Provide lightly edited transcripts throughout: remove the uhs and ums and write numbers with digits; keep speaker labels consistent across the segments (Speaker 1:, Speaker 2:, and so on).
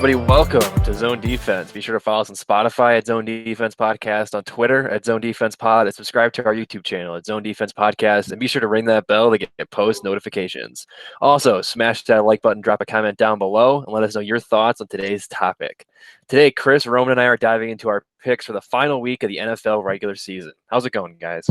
Speaker 1: everybody. Welcome to Zone Defense. Be sure to follow us on Spotify at Zone Defense Podcast, on Twitter at Zone Defense Pod, and subscribe to our YouTube channel at Zone Defense Podcast. And be sure to ring that bell to get post notifications. Also, smash that like button, drop a comment down below, and let us know your thoughts on today's topic. Today, Chris, Roman, and I are diving into our picks for the final week of the NFL regular season. How's it going, guys?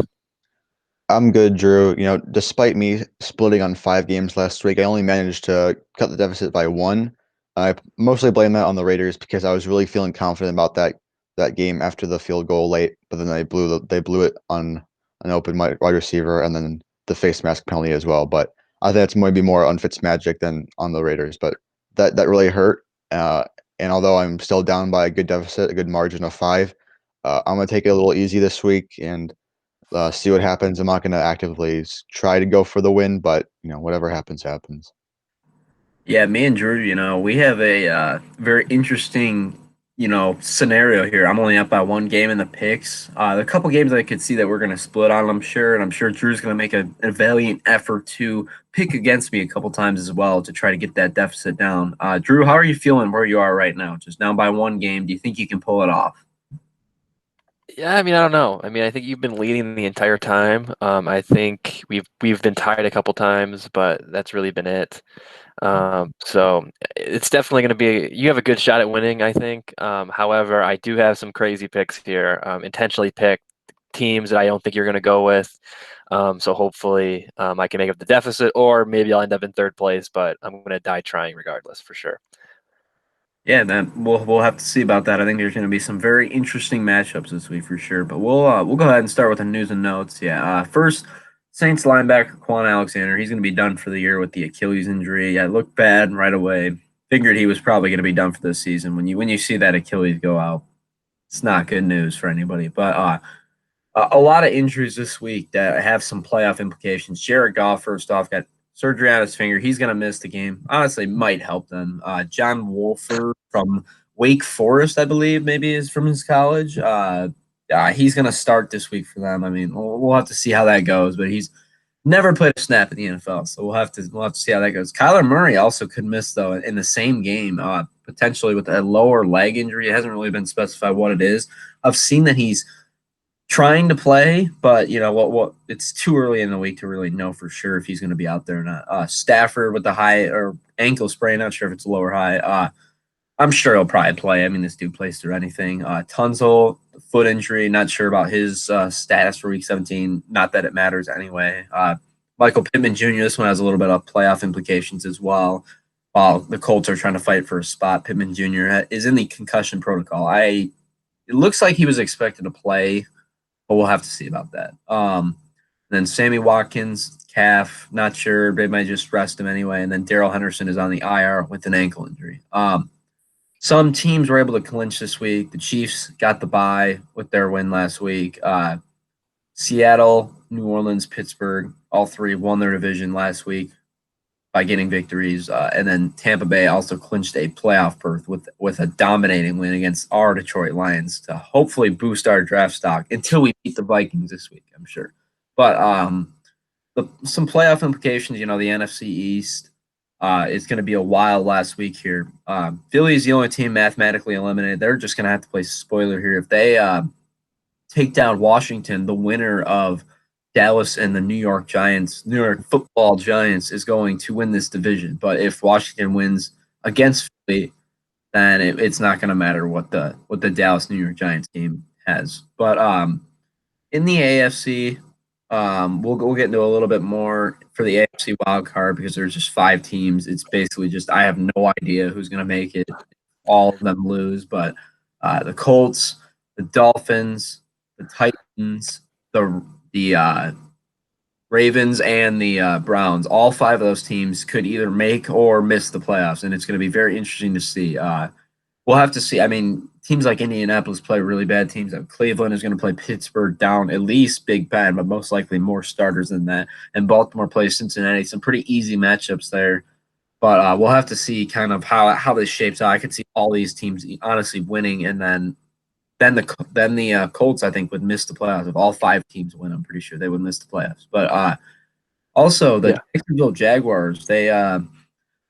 Speaker 2: I'm good, Drew. Despite me splitting on 5 games last week, I only managed to cut the deficit by one. I mostly blame that on the Raiders because I was really feeling confident about that game after the field goal late, but then they blew it on an open wide receiver and then the face mask penalty as well. But I think that's maybe more on Fitzmagic than on the Raiders. But that really hurt. And although I'm still down by a good deficit, a good margin of 5, I'm gonna take it a little easy this week and see what happens. I'm not going to actively try to go for the win, but whatever happens, happens.
Speaker 3: Yeah, me and Drew, we have a very interesting, scenario here. I'm only up by one game in the picks. There are a couple games I could see that we're going to split on, I'm sure, and I'm sure Drew's going to make a valiant effort to pick against me a couple times as well to try to get that deficit down. Drew, how are you feeling where you are right now? Just down by one game. Do you think you can pull it off?
Speaker 1: Yeah, I don't know. I think you've been leading the entire time. I think we've been tied a couple times, but that's really been it. So it's definitely going to be. You have a good shot at winning, I think. However, I do have some crazy picks here. Intentionally picked teams that I don't think you're going to go with. So hopefully, I can make up the deficit, or maybe I'll end up in third place. But I'm going to die trying regardless, for sure.
Speaker 3: Yeah, then we'll have to see about that. I think there's going to be some very interesting matchups this week for sure. But we'll go ahead and start with the news and notes. Yeah, first, Saints linebacker Quan Alexander. He's going to be done for the year with the Achilles injury. Yeah, it looked bad right away. Figured he was probably going to be done for this season. When you see that Achilles go out, it's not good news for anybody. But a lot of injuries this week that have some playoff implications. Jared Goff, first off, got surgery on his finger. He's going to miss the game. Honestly, might help them. John Wolford from Wake Forest, I believe, maybe is from his college. He's going to start this week for them. I mean, we'll have to see how that goes, but he's never played a snap in the NFL, so we'll have to see how that goes. Kyler Murray also could miss though in the same game, potentially with a lower leg injury. It hasn't really been specified what it is. I've seen that he's trying to play, but what it's too early in the week to really know for sure if he's going to be out there or not. Stafford with the high or ankle sprain, not sure if it's low or high. I'm sure he'll probably play. I mean, this dude plays through anything. Tunzel, foot injury, not sure about his status for week 17. Not that it matters anyway. Michael Pittman Jr., this one has a little bit of playoff implications as well. While the Colts are trying to fight for a spot, Pittman Jr. is in the concussion protocol. It looks like he was expected to play, but we'll have to see about that. Then Sammy Watkins, calf, not sure. They might just rest him anyway. And then Darrell Henderson is on the IR with an ankle injury. Some teams were able to clinch this week. The Chiefs got the bye with their win last week. Seattle, New Orleans, Pittsburgh, all three won their division last week by getting victories. And then Tampa Bay also clinched a playoff berth with a dominating win against our Detroit Lions to hopefully boost our draft stock until we beat the Vikings this week, I'm sure. But some playoff implications, the NFC East is going to be a wild last week here. Philly is the only team mathematically eliminated. They're just going to have to play spoiler here. If they take down Washington, the winner of Dallas and the New York Football Giants is going to win this division. But if Washington wins against Philly, then it's not going to matter what the Dallas New York Giants game has. But in the AFC, we'll get into a little bit more for the AFC wild card because there's just 5 teams. It's basically just I have no idea who's going to make it. All of them lose, but the Colts, the Dolphins, the Titans, the Ravens, and the Browns, all 5 of those teams could either make or miss the playoffs, and it's going to be very interesting to see. We'll have to see. I mean, teams like Indianapolis play really bad teams. Cleveland is going to play Pittsburgh down at least Big Ben, but most likely more starters than that. And Baltimore plays Cincinnati. Some pretty easy matchups there. But we'll have to see kind of how this shapes out. I could see all these teams honestly winning, and then the Colts, I think, would miss the playoffs. If all 5 teams win, I'm pretty sure they would miss the playoffs. But also the Jacksonville Jaguars, they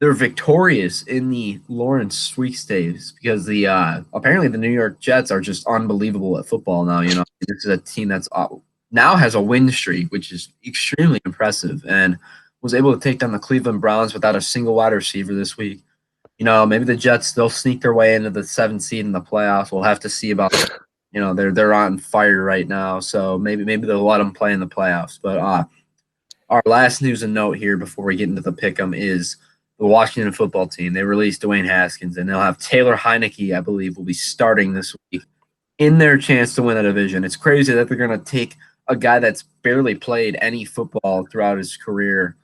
Speaker 3: they're victorious in the Lawrence sweepstakes because the apparently the New York Jets are just unbelievable at football now. This is a team that's now has a win streak, which is extremely impressive, and was able to take down the Cleveland Browns without a single wide receiver this week. Maybe the Jets they'll sneak their way into the 7th seed in the playoffs. We'll have to see about that. They're on fire right now, so maybe they'll let them play in the playoffs. But our last news and note here before we get into the pick'em is the Washington football team. They released Dwayne Haskins, and they'll have Taylor Heineke, I believe, will be starting this week in their chance to win a division. It's crazy that they're going to take a guy that's barely played any football throughout his career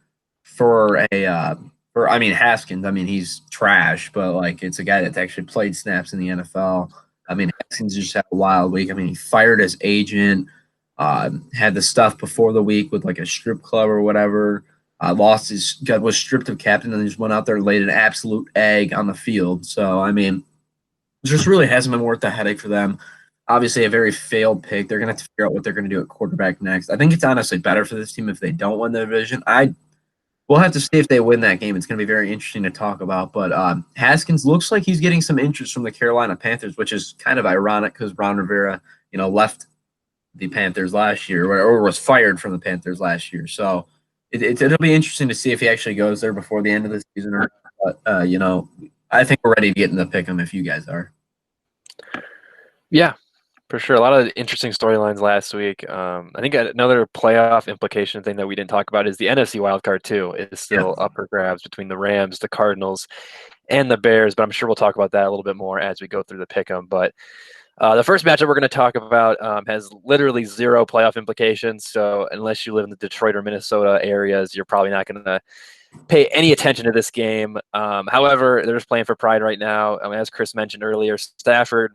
Speaker 3: for Haskins. I mean, he's trash, but like it's a guy that's actually played snaps in the NFL. I mean, Haskins just had a wild week. I mean, he fired his agent, had the stuff before the week with like a strip club or whatever. Was stripped of captain and just went out there and laid an absolute egg on the field. So I mean, it just really hasn't been worth the headache for them. Obviously, a very failed pick. They're going to have to figure out what they're going to do at quarterback next. I think it's honestly better for this team if they don't win the division. We'll have to see if they win that game. It's going to be very interesting to talk about. But Haskins looks like he's getting some interest from the Carolina Panthers, which is kind of ironic because Ron Rivera, left the Panthers last year or was fired from the Panthers last year. So it'll be interesting to see if he actually goes there before the end of the season. But I think we're ready to get in the pick'em if you guys are.
Speaker 1: Yeah, for sure. A lot of interesting storylines last week. I think another playoff implication thing that we didn't talk about is the NFC wildcard too is still up for grabs between the Rams, the Cardinals, and the Bears. But I'm sure we'll talk about that a little bit more as we go through the pick'em. But the first matchup we're going to talk about has literally zero playoff implications. So unless you live in the Detroit or Minnesota areas, you're probably not going to pay any attention to this game. However, they're just playing for pride right now. As Chris mentioned earlier, Stafford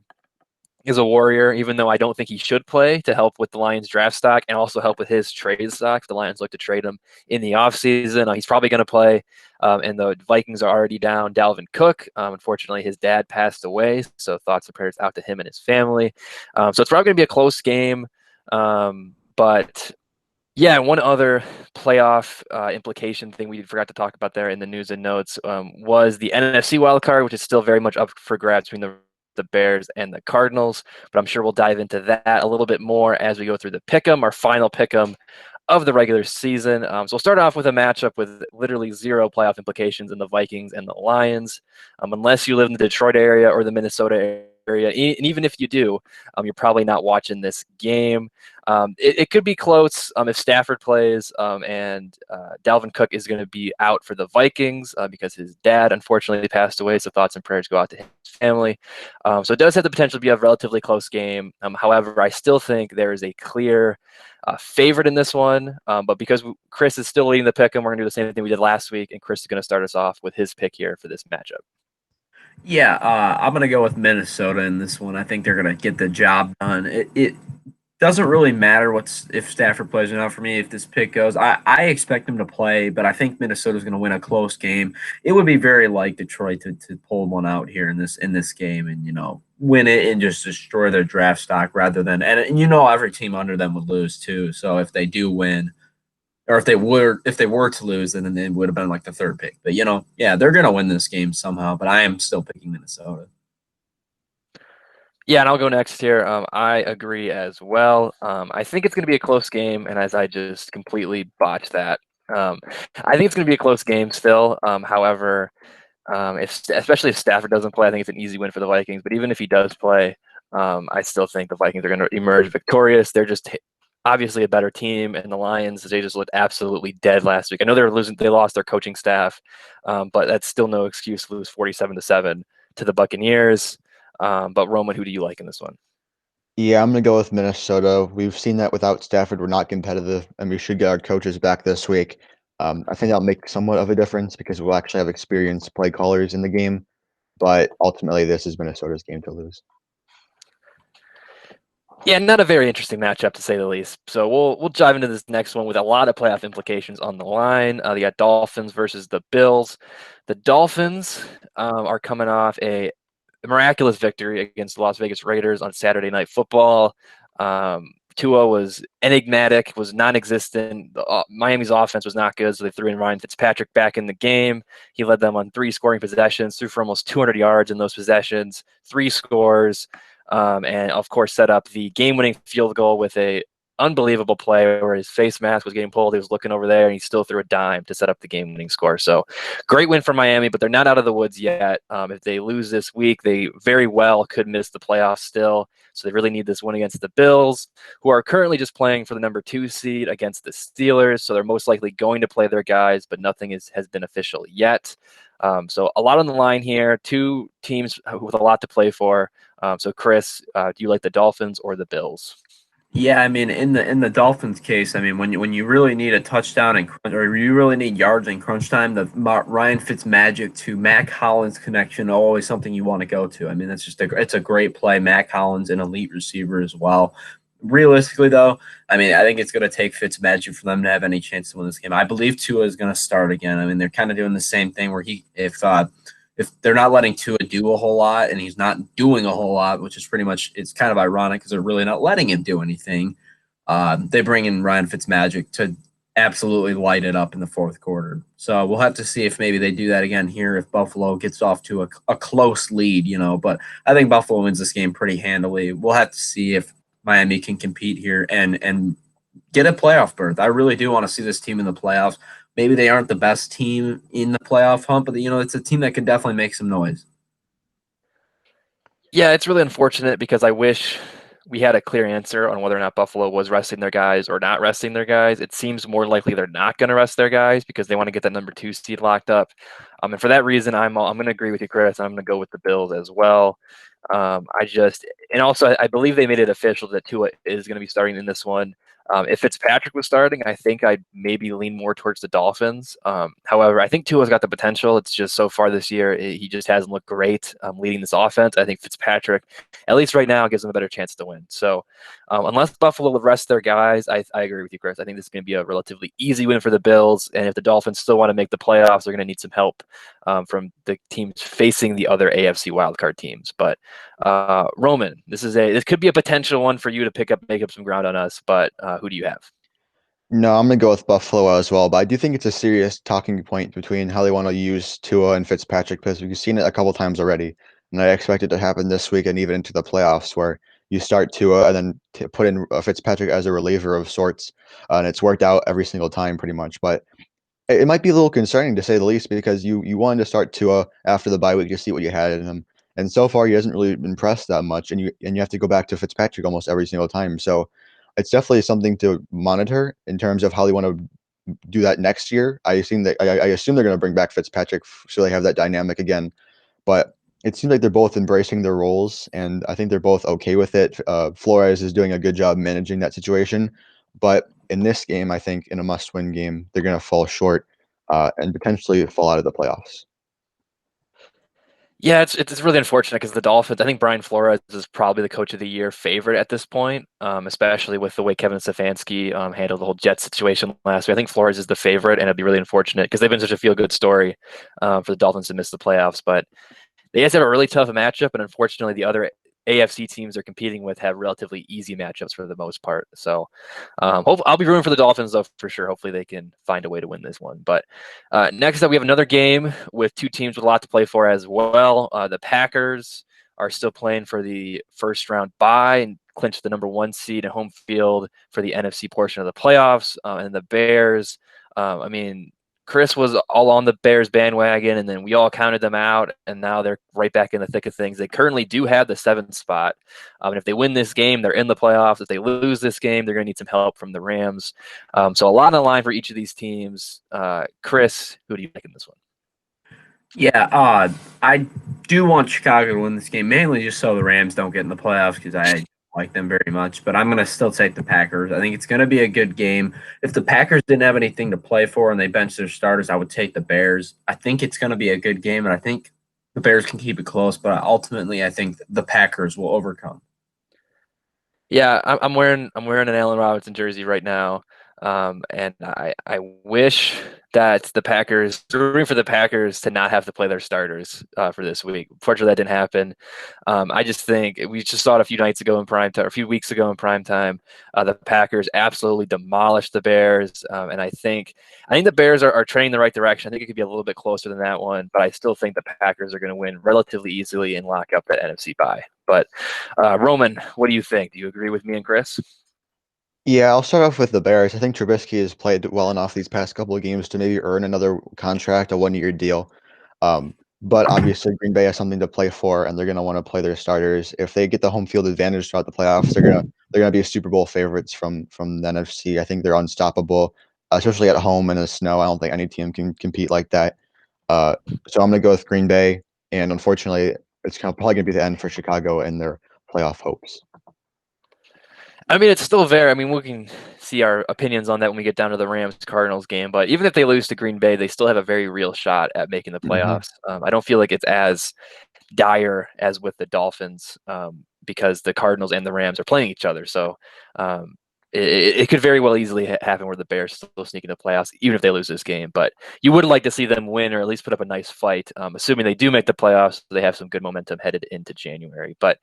Speaker 1: is a warrior, even though I don't think he should play to help with the Lions draft stock and also help with his trade stock. The Lions look to trade him in the offseason. He's probably going to play, and the Vikings are already down Dalvin Cook. Unfortunately, his dad passed away, so thoughts and prayers out to him and his family. So it's probably going to be a close game. But yeah, one other playoff implication thing we forgot to talk about there in the news and notes was the NFC wildcard, which is still very much up for grabs between the Bears and the Cardinals, but I'm sure we'll dive into that a little bit more as we go through the pick'em, our final pick'em of the regular season. So we'll start off with a matchup with literally zero playoff implications in the Vikings and the Lions. Unless you live in the Detroit area or the Minnesota area, and even if you do, you're probably not watching this game. It could be close if Stafford plays and Dalvin Cook is going to be out for the Vikings because his dad unfortunately passed away. So thoughts and prayers go out to his family. So it does have the potential to be a relatively close game. However, I still think there is a clear favorite in this one. But because Chris is still leading the pick, and we're going to do the same thing we did last week, and Chris is going to start us off with his pick here for this matchup.
Speaker 3: Yeah, I'm going to go with Minnesota in this one. I think they're going to get the job done. It doesn't really matter if Stafford plays or not for me if this pick goes. I expect him to play, but I think Minnesota's going to win a close game. It would be very like Detroit to pull one out here in this game and win it and just destroy their draft stock rather than and every team under them would lose too. So if they do win, or if they were to lose, then it would have been like the third pick. But they're gonna win this game somehow. But I am still picking Minnesota.
Speaker 1: Yeah, and I'll go next here. I agree as well. I think it's going to be a close game, and as I just completely botched that, I think it's going to be a close game still. However, especially if Stafford doesn't play, I think it's an easy win for the Vikings. But even if he does play, I still think the Vikings are going to emerge victorious. They're just obviously a better team, and the Lions, they just looked absolutely dead last week. I know they lost their coaching staff, but that's still no excuse to lose 47-7 to the Buccaneers. But Roman, who do you like in this one?
Speaker 2: Yeah, I'm going to go with Minnesota. We've seen that without Stafford, we're not competitive, and we should get our coaches back this week. I think that'll make somewhat of a difference because we'll actually have experienced play callers in the game. But ultimately, this is Minnesota's game to lose.
Speaker 1: Yeah, not a very interesting matchup to say the least. So we'll dive into this next one with a lot of playoff implications on the line. They got Dolphins versus the Bills. The Dolphins are coming off a miraculous victory against the Las Vegas Raiders on Saturday Night Football. Tua was enigmatic, was non-existent. Miami's offense was not good, so they threw in Ryan Fitzpatrick back in the game. He led them on 3 scoring possessions, threw for almost 200 yards in those possessions, 3 scores, and of course set up the game-winning field goal with a unbelievable play where his face mask was getting pulled. He was looking over there, and he still threw a dime to set up the game-winning score. So great win for Miami, but they're not out of the woods yet. If they lose this week, they very well could miss the playoffs still. So they really need this win against the Bills, who are currently just playing for the number 2 seed against the Steelers. So they're most likely going to play their guys, but nothing has been official yet. So a lot on the line here. 2 teams with a lot to play for. So Chris, do you like the Dolphins or the Bills?
Speaker 3: Yeah, I mean, in the Dolphins case, I mean, when you really need a touchdown or you really need yards in crunch time, the Ryan Fitzmagic to Mac Hollins connection always something you want to go to. I mean, it's a great play. Mac Hollins, an elite receiver as well. Realistically, though, I mean, I think it's going to take Fitzmagic for them to have any chance to win this game. I believe Tua is going to start again. I mean, they're kind of doing the same thing where if they're not letting Tua do a whole lot and he's not doing a whole lot, which is pretty much, it's kind of ironic because they're really not letting him do anything. They bring in Ryan Fitzmagic to absolutely light it up in the 4th quarter. So we'll have to see if maybe they do that again here if Buffalo gets off to a close lead, but I think Buffalo wins this game pretty handily. We'll have to see if Miami can compete here and get a playoff berth. I really do want to see this team in the playoffs. Maybe they aren't the best team in the playoff hunt, but it's a team that can definitely make some noise.
Speaker 1: Yeah, it's really unfortunate because I wish we had a clear answer on whether or not Buffalo was resting their guys or not resting their guys. It seems more likely they're not going to rest their guys because they want to get that number 2 seed locked up. And for that reason, I'm going to agree with you, Chris. I'm going to go with the Bills as well. I believe they made it official that Tua is going to be starting in this one. If Fitzpatrick was starting, I think I'd maybe lean more towards the Dolphins. However, I think Tua's got the potential. It's just so far this year, he just hasn't looked great leading this offense. I think Fitzpatrick, at least right now, gives them a better chance to win. So unless Buffalo would rest their guys, I agree with you, Chris. I think this is going to be a relatively easy win for the Bills. And if the Dolphins still want to make the playoffs, they're going to need some help from the teams facing the other AFC wildcard teams. But Roman, this could be a potential one for you to make up some ground on us. But who do you have?
Speaker 2: No, I'm gonna go with Buffalo as well, but I do think it's a serious talking point between how they want to use Tua and Fitzpatrick because we've seen it a couple times already, and I expect it to happen this week and even into the playoffs where you start Tua and then put in Fitzpatrick as a reliever of sorts, and it's worked out every single time pretty much. But it might be a little concerning to say the least because you wanted to start Tua after the bye week to see what you had in him, and so far he hasn't really impressed that much, and you have to go back to Fitzpatrick almost every single time. So it's definitely something to monitor in terms of how they want to do that next year. I assume they're going to bring back Fitzpatrick so they have that dynamic again, but it seems like they're both embracing their roles, and I think they're both okay with it. Flores is doing a good job managing that situation, but in this game, I think in a must-win game, they're going to fall short and potentially fall out of the playoffs.
Speaker 1: Yeah, it's really unfortunate because the Dolphins. I think Brian Flores is probably the coach of the year favorite at this point, especially with the way Kevin Stefanski handled the whole Jets situation last week. I think Flores is the favorite, and it'd be really unfortunate because they've been such a feel-good story for the Dolphins to miss the playoffs. But they guys have a really tough matchup, and unfortunately, the other AFC teams they're competing with have relatively easy matchups for the most part. So I'll be rooting for the Dolphins, though, for sure. Hopefully they can find a way to win this one. But next up, we have another game with 2 teams with a lot to play for as well. The Packers are still playing for the first round bye and clinch the number 1 seed and home field for the NFC portion of the playoffs. And the Bears, Chris was all on the Bears bandwagon, and then we all counted them out, and now they're right back in the thick of things. They currently do have the 7th spot, and if they win this game, they're in the playoffs. If they lose this game, they're going to need some help from the Rams. So a lot on the line for each of these teams. Chris, who do you like in this one?
Speaker 3: Yeah, I do want Chicago to win this game, mainly just so the Rams don't get in the playoffs because I like them very much. But I'm going to still take the Packers. I think it's going to be a good game. If the Packers didn't have anything to play for and they benched their starters, I would take the Bears. I think it's going to be a good game, and I think the Bears can keep it close. But ultimately, I think the Packers will overcome.
Speaker 1: Yeah, I'm wearing an Allen Robinson jersey right now. And I wish that the Packers, rooting for the Packers to not have to play their starters for this week. Fortunately, that didn't happen. I just think we just saw it a few nights ago in prime time, or a few weeks ago in prime time. The Packers absolutely demolished the Bears, and I think the Bears are trending the right direction. I think it could be a little bit closer than that one, but I still think the Packers are going to win relatively easily and lock up that NFC bye. But Roman, what do you think? Do you agree with me and Chris?
Speaker 2: Yeah, I'll start off with the Bears. I think Trubisky has played well enough these past couple of games to maybe earn another contract, a 1-year deal. But obviously, Green Bay has something to play for, and they're going to want to play their starters. If they get the home field advantage throughout the playoffs, they're gonna be Super Bowl favorites from the NFC. I think they're unstoppable, especially at home in the snow. I don't think any team can compete like that. Uh, so I'm going to go with Green Bay, and unfortunately, it's probably going to be the end for Chicago and their playoff hopes.
Speaker 1: I mean, it's still there. I mean, we can see our opinions on that when we get down to the Rams Cardinals game. But even if they lose to Green Bay, they still have a very real shot at making the
Speaker 2: Hmm.
Speaker 1: playoffs. I don't feel like it's as dire as with the Dolphins because the Cardinals and the Rams are playing each other. So um, it could very well easily happen where the Bears still sneak into playoffs, even if they lose this game. But you would like to see them win or at least put up a nice fight, assuming they do make the playoffs. So they have some good momentum headed into January. But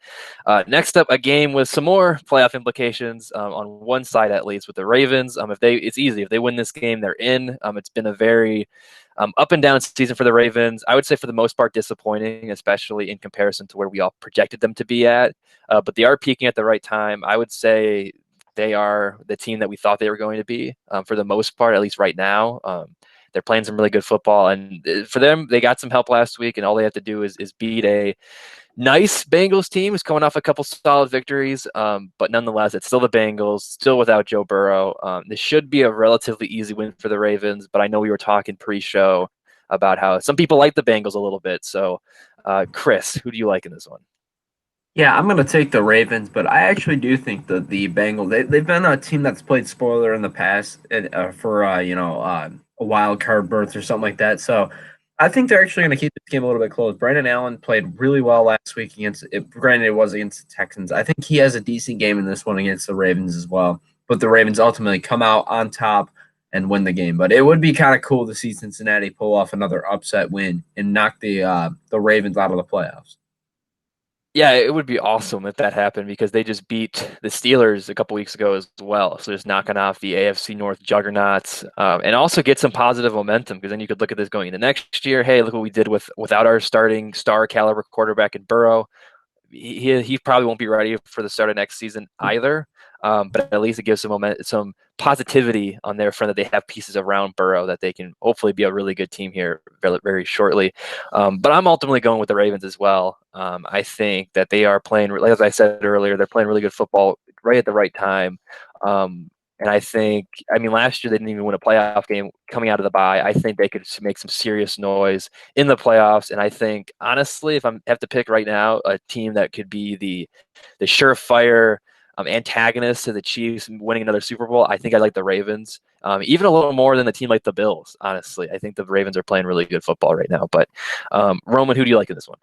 Speaker 1: next up, a game with some more playoff implications on one side, at least, with the Ravens. It's easy. If they win this game, they're in. It's been a very up and down season for the Ravens. I would say for the most part disappointing, especially in comparison to where we all projected them to be at. But they are peaking at the right time. I would say they are the team that we thought they were going to be for the most part, at least right now. They're playing some really good football, and for them, they got some help last week, and all they have to do is beat a nice Bengals team who's coming off a couple solid victories, but nonetheless, it's still the Bengals, still without Joe Burrow. This should be a relatively easy win for the Ravens, but I know we were talking pre-show about how some people like the Bengals a little bit. So, Chris, who do you like in this one?
Speaker 3: Yeah, I'm going to take the Ravens, but I actually do think that the Bengals, they've been a team that's played spoiler in the past for, a wild card berth or something like that. So I think they're actually going to keep this game a little bit close. Brandon Allen played really well last week against it. Granted, it was against the Texans. I think he has a decent game in this one against the Ravens as well. But the Ravens ultimately come out on top and win the game. But it would be kind of cool to see Cincinnati pull off another upset win and knock the Ravens out of the playoffs.
Speaker 1: Yeah, it would be awesome if that happened because they just beat the Steelers a couple weeks ago as well. So just knocking off the AFC North juggernauts, and also get some positive momentum because then you could look at this going into next year. Hey, look what we did without our starting star caliber quarterback in Burrow. He probably won't be ready for the start of next season either. But at least it gives some positivity on their front that they have pieces around Burrow that they can hopefully be a really good team here very, very shortly. But I'm ultimately going with the Ravens as well. I think that they are playing, as I said earlier, they're playing really good football right at the right time. And last year they didn't even win a playoff game coming out of the bye. I think they could make some serious noise in the playoffs. And I think, honestly, if I have to pick right now, a team that could be the surefire antagonist to the Chiefs winning another Super Bowl, I think I like the Ravens, even a little more than the team like the Bills. Honestly, I think the Ravens are playing really good football right now. But Roman, who do you like in this one?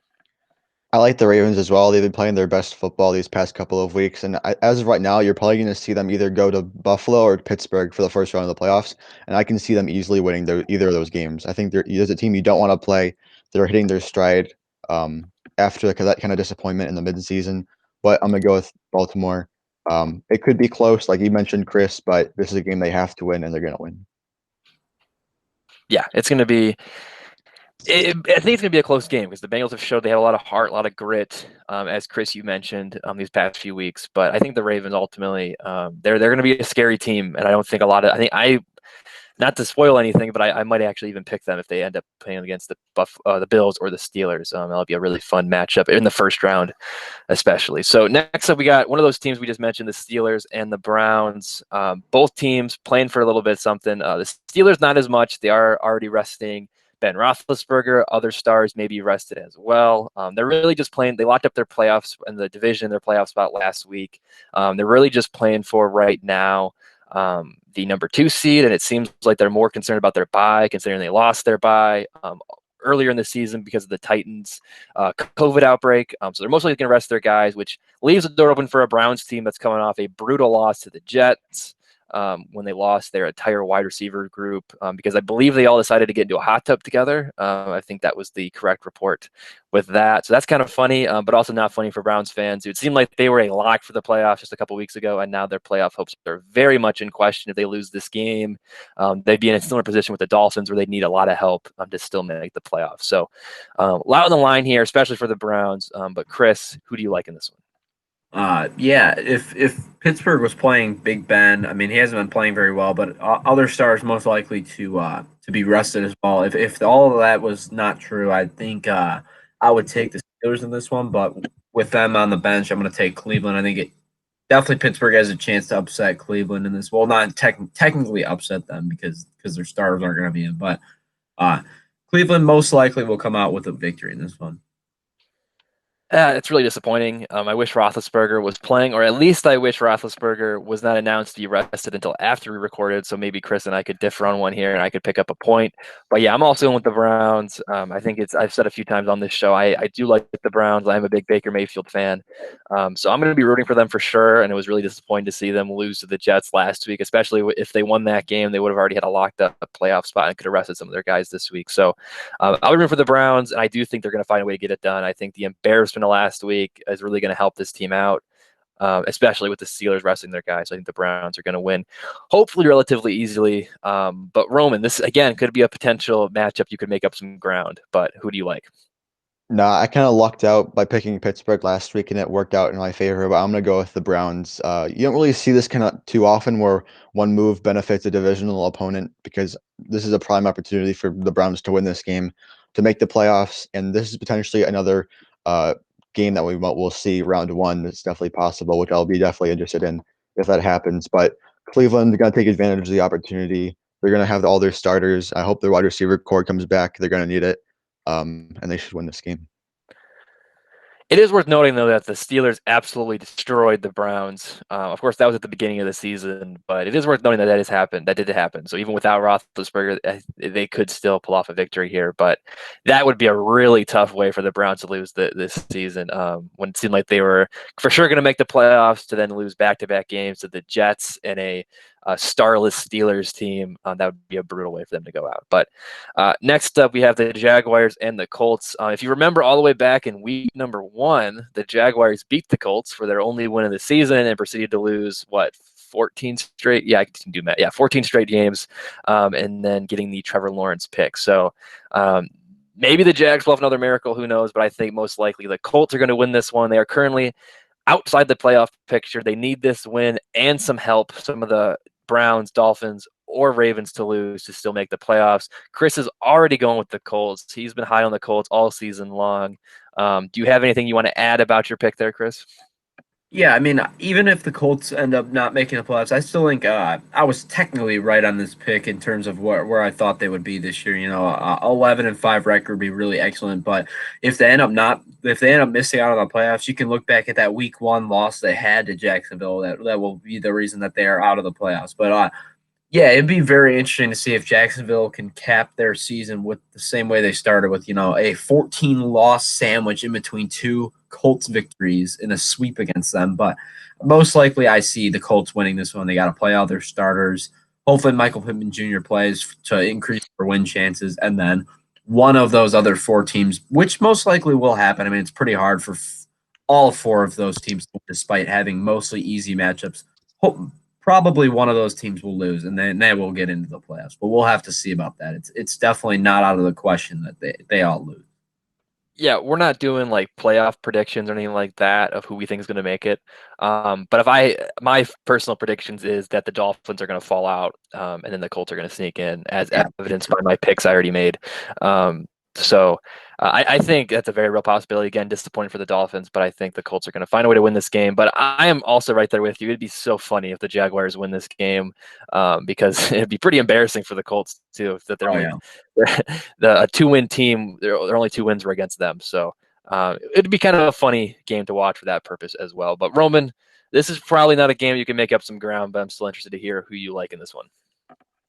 Speaker 2: I like the Ravens as well. They've been playing their best football these past couple of weeks, and as of right now, you're probably going to see them either go to Buffalo or Pittsburgh for the first round of the playoffs, and I can see them easily winning either of those games. I think there's a team you don't want to play. They're hitting their stride after that kind of disappointment in the midseason, but I'm going to go with Baltimore. It could be close, like you mentioned, Chris, but this is a game they have to win, and they're going to win.
Speaker 1: Yeah, it's going to be. I think it's going to be a close game because the Bengals have showed they have a lot of heart, a lot of grit, as Chris you mentioned these past few weeks. But I think the Ravens ultimately they're going to be a scary team, and I don't think a lot of. I think I not to spoil anything, but I might actually even pick them if they end up playing against the Bills or the Steelers. That'll be a really fun matchup in the first round, especially. So next up, we got one of those teams we just mentioned, the Steelers and the Browns. Both teams playing for a little bit something. The Steelers not as much. They are already resting Ben Roethlisberger. Other stars may be rested as well. They're really just playing. They locked up their playoffs in the division, their playoff spot last week. They're really just playing for right now the number 2 seed, and it seems like they're more concerned about their bye, considering they lost their bye earlier in the season because of the Titans' COVID outbreak. So they're mostly going to rest their guys, which leaves the door open for a Browns team that's coming off a brutal loss to the Jets. when they lost their entire wide receiver group because I believe they all decided to get into a hot tub together. I think that was the correct report with that. So that's kind of funny, but also not funny for Browns fans. It seemed like they were a lock for the playoffs just a couple weeks ago, and now their playoff hopes are very much in question. If they lose this game, they'd be in a similar position with the Dolphins where they'd need a lot of help to still make the playoffs. So a lot on the line here, especially for the Browns. But Chris, who do you like in this one?
Speaker 3: Yeah, if Pittsburgh was playing Big Ben, I mean he hasn't been playing very well, but other stars most likely to be rested as well. If all of that was not true, I think I would take the Steelers in this one, but with them on the bench, I'm going to take Cleveland. I think it definitely Pittsburgh has a chance to upset Cleveland in this. Well, not technically upset them because their starters aren't going to be in, but Cleveland most likely will come out with a victory in this one.
Speaker 1: It's really disappointing. I wish Roethlisberger was playing, or at least I wish Roethlisberger was not announced to be rested until after we recorded. So maybe Chris and I could differ on one here, and I could pick up a point. But yeah, I'm also going with the Browns. I think I've said a few times on this show. I do like the Browns. I'm a big Baker Mayfield fan, so I'm going to be rooting for them for sure. And it was really disappointing to see them lose to the Jets last week, especially if they won that game. They would have already had a locked up playoff spot and could have rested some of their guys this week. So I'll be rooting for the Browns, and I do think they're going to find a way to get it done. I think the embarrassment of last week is really going to help this team out, especially with the Steelers resting their guys. So I think the Browns are going to win, hopefully relatively easily. But Roman, this again could be a potential matchup. You could make up some ground, but who do you like?
Speaker 2: Nah, I kind of lucked out by picking Pittsburgh last week, and it worked out in my favor. But I'm gonna go with the Browns. You don't really see this kind of too often, where one move benefits a divisional opponent, because this is a prime opportunity for the Browns to win this game, to make the playoffs, and this is potentially another game that we'll see round one. That's definitely possible, which I'll be definitely interested in if that happens. But Cleveland gonna take advantage of the opportunity. They're gonna have all their starters. I hope their wide receiver core comes back. They're gonna need it. And they should win this game.
Speaker 1: It is worth noting, though, that the Steelers absolutely destroyed the Browns. Of course, that was at the beginning of the season, but it is worth noting that that has happened. That did happen. So even without Roethlisberger, they could still pull off a victory here. But that would be a really tough way for the Browns to lose this season. When it seemed like they were for sure going to make the playoffs, to then lose back-to-back games to the Jets and a starless Steelers team, that would be a brutal way for them to go out. But next up, we have the Jaguars and the Colts. If you remember all the way back in week number 1, the Jaguars beat the Colts for their only win of the season and proceeded to lose, 14 straight? Yeah, I can do math. Yeah, 14 straight games, and then getting the Trevor Lawrence pick. So maybe the Jags will have another miracle. Who knows? But I think most likely the Colts are going to win this one. They are currently outside the playoff picture. They need this win and some help. Some of the Browns, Dolphins, or Ravens to lose to still make the playoffs. Chris is already going with the Colts. He's been high on the Colts all season long. Do you have anything you want to add about your pick there, Chris?
Speaker 3: Yeah, I mean, even if the Colts end up not making the playoffs, I still think I was technically right on this pick in terms of where I thought they would be this year. 11-5 record would be really excellent. But if they end up missing out on the playoffs, you can look back at that Week 1 loss they had to Jacksonville. That will be the reason that they are out of the playoffs. But yeah, it'd be very interesting to see if Jacksonville can cap their season with the same way they started, with a 14 loss sandwich in between two Colts victories in a sweep against them. But most likely, I see the Colts winning this one. They got to play all their starters. Hopefully, Michael Pittman Jr. plays to increase their win chances, and then one of those other 4 teams, which most likely will happen. I mean, it's pretty hard for all 4 of those teams, despite having mostly easy matchups. Probably one of those teams will lose, and then they will get into the playoffs. But we'll have to see about that. It's definitely not out of the question that they all lose.
Speaker 1: Yeah, we're not doing like playoff predictions or anything like that of who we think is going to make it. But my personal predictions is that the Dolphins are going to fall out, and then the Colts are going to sneak in, as evidenced by my picks I already made. So I think that's a very real possibility. Again, disappointing for the Dolphins, but I think the Colts are going to find a way to win this game. But I am also right there with you. It'd be so funny if the Jaguars win this game, because it'd be pretty embarrassing for the Colts too, that they're a 2-win team. Their only 2 wins were against them. So it'd be kind of a funny game to watch for that purpose as well. But Roman, this is probably not a game you can make up some ground, but I'm still interested to hear who you like in this one.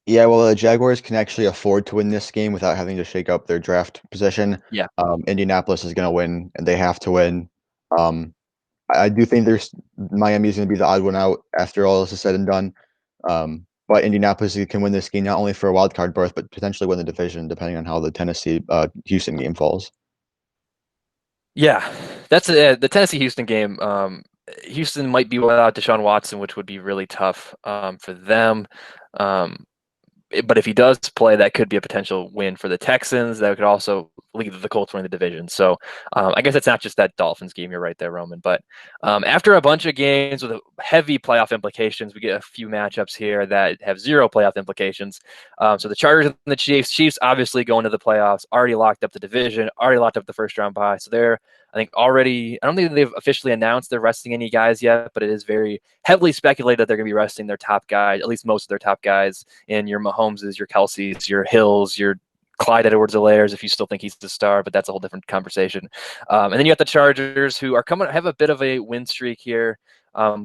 Speaker 2: Yeah, well, the Jaguars can actually afford to win this game without having to shake up their draft position.
Speaker 1: Yeah.
Speaker 2: Indianapolis is going to win, and they have to win. I do think Miami's going to be the odd one out after all this is said and done. But Indianapolis can win this game not only for a wild card berth, but potentially win the division, depending on how the Tennessee Houston game falls.
Speaker 1: Yeah, that's the Tennessee Houston game. Houston might be without Deshaun Watson, which would be really tough for them. Um, but if he does play, that could be a potential win for the Texans. That could also lead to the Colts winning the division. So I guess it's not just that Dolphins game. You're right there, Roman. But after a bunch of games with heavy playoff implications, we get a few matchups here that have zero playoff implications. So the Chargers and the Chiefs obviously going to the playoffs, already locked up the division, already locked up the first round bye. So they're, I think, already, I don't think they've officially announced they're resting any guys yet, but it is very heavily speculated that they're going to be resting their top guys, at least most of their top guys, in your Mahomeses, your Kelseys, your Hills, your Clyde Edwards-Helaire's, if you still think he's the star, but that's a whole different conversation. And then you got the Chargers, who are coming, have a bit of a win streak here,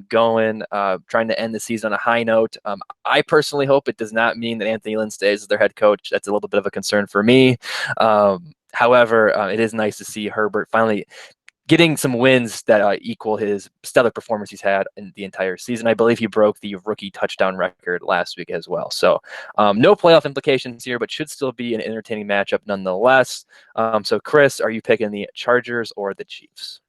Speaker 1: going, trying to end the season on a high note. I personally hope it does not mean that Anthony Lynn stays as their head coach. That's a little bit of a concern for me. However, it is nice to see Herbert finally getting some wins that equal his stellar performance he's had in the entire season. I believe he broke the rookie touchdown record last week as well. So no playoff implications here, but should still be an entertaining matchup nonetheless. So Chris, are you picking the Chargers or the Chiefs?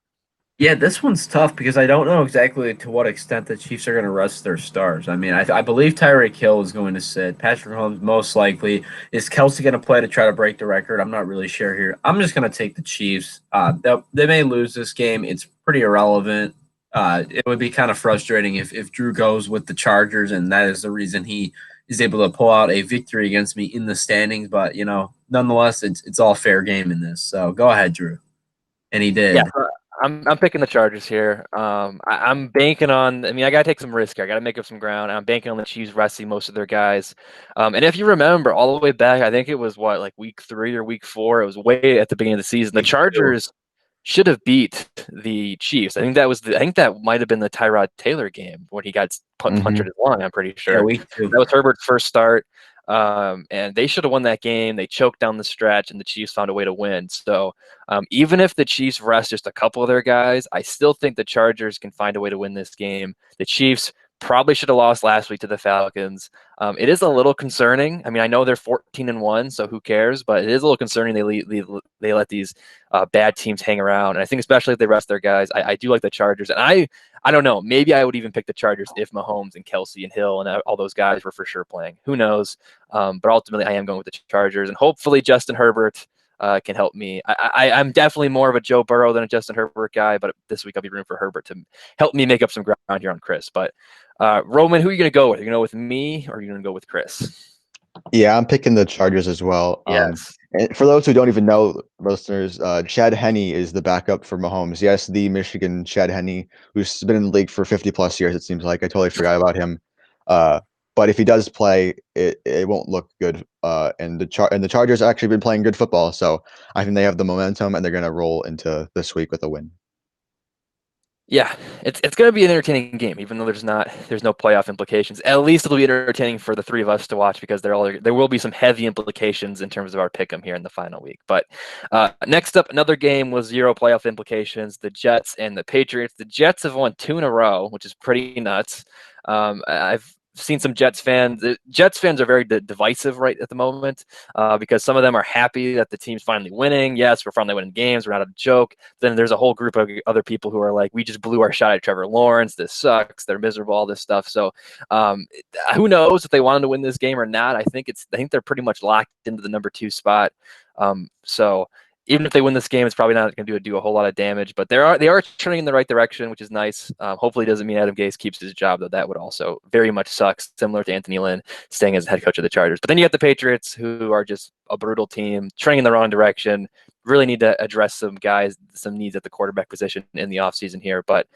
Speaker 3: Yeah, this one's tough because I don't know exactly to what extent the Chiefs are going to rest their stars. I mean, I believe Tyreek Hill is going to sit. Patrick Mahomes most likely. Is Kelsey going to play to try to break the record? I'm not really sure here. I'm just going to take the Chiefs. They may lose this game. It's pretty irrelevant. It would be kind of frustrating if Drew goes with the Chargers, and that is the reason he is able to pull out a victory against me in the standings. But nonetheless, it's all fair game in this. So go ahead, Drew. And he
Speaker 1: Yeah,
Speaker 3: did.
Speaker 1: I'm picking the Chargers here. I'm banking on. I mean, I gotta take some risk here. I gotta make up some ground. I'm banking on the Chiefs resting most of their guys. And if you remember, all the way back, I think it was what, like week 3 or week 4. It was way at the beginning of the season. The Chargers should have beat the Chiefs. I think that might have been the Tyrod Taylor game when he got punctured his lung. I'm pretty
Speaker 3: Yeah,
Speaker 1: sure
Speaker 3: week 2.
Speaker 1: that was Herbert's first start. And they should have won that game. They choked down the stretch, and the Chiefs found a way to win. So even if the Chiefs rest just a couple of their guys, I still think the Chargers can find a way to win this game. The Chiefs probably should have lost last week to the Falcons. It is a little concerning. I mean, I know they're 14-1, so who cares? But it is a little concerning they let these bad teams hang around. And I think especially if they rest their guys, I do like the Chargers. And I don't know. Maybe I would even pick the Chargers if Mahomes and Kelsey and Hill and all those guys were for sure playing. Who knows? But ultimately, I am going with the Chargers, and hopefully Justin Herbert can help me. I'm definitely more of a Joe Burrow than a Justin Herbert guy, but this week I'll be rooting for Herbert to help me make up some ground here on Chris. But Roman, who are you going to go with? Are you going to go with me, or are you going to go with Chris?
Speaker 2: Yeah, I'm picking the Chargers as well.
Speaker 1: Yes.
Speaker 2: And for those who don't even know, listeners, Chad Henne is the backup for Mahomes. Yes, the Michigan Chad Henne, who's been in the league for 50 plus years. It seems like I totally forgot about him. But if he does play, it won't look good. And the Chargers actually been playing good football, so I think they have the momentum, and they're going to roll into this week with a win.
Speaker 1: Yeah, it's going to be an entertaining game, even though there's no playoff implications. At least it'll be entertaining for the three of us to watch because there will be some heavy implications in terms of our pick'em here in the final week. But next up, another game with zero playoff implications: the Jets and the Patriots. The Jets have won 2 in a row, which is pretty nuts. I've seen some Jets fans. The Jets fans are very divisive right at the moment because some of them are happy that the team's finally winning. Yes, we're finally winning games. We're not a joke. Then there's a whole group of other people who are like, we just blew our shot at Trevor Lawrence. This sucks. They're miserable, all this stuff. So who knows if they wanted to win this game or not. I think they're pretty much locked into the number 2 spot. So even if they win this game, it's probably not going to do a whole lot of damage. But they are turning in the right direction, which is nice. Hopefully, it doesn't mean Adam Gase keeps his job, though. That would also very much suck, similar to Anthony Lynn staying as head coach of the Chargers. But then you got the Patriots, who are just a brutal team, trending in the wrong direction. Really need to address some needs at the quarterback position in the offseason here. But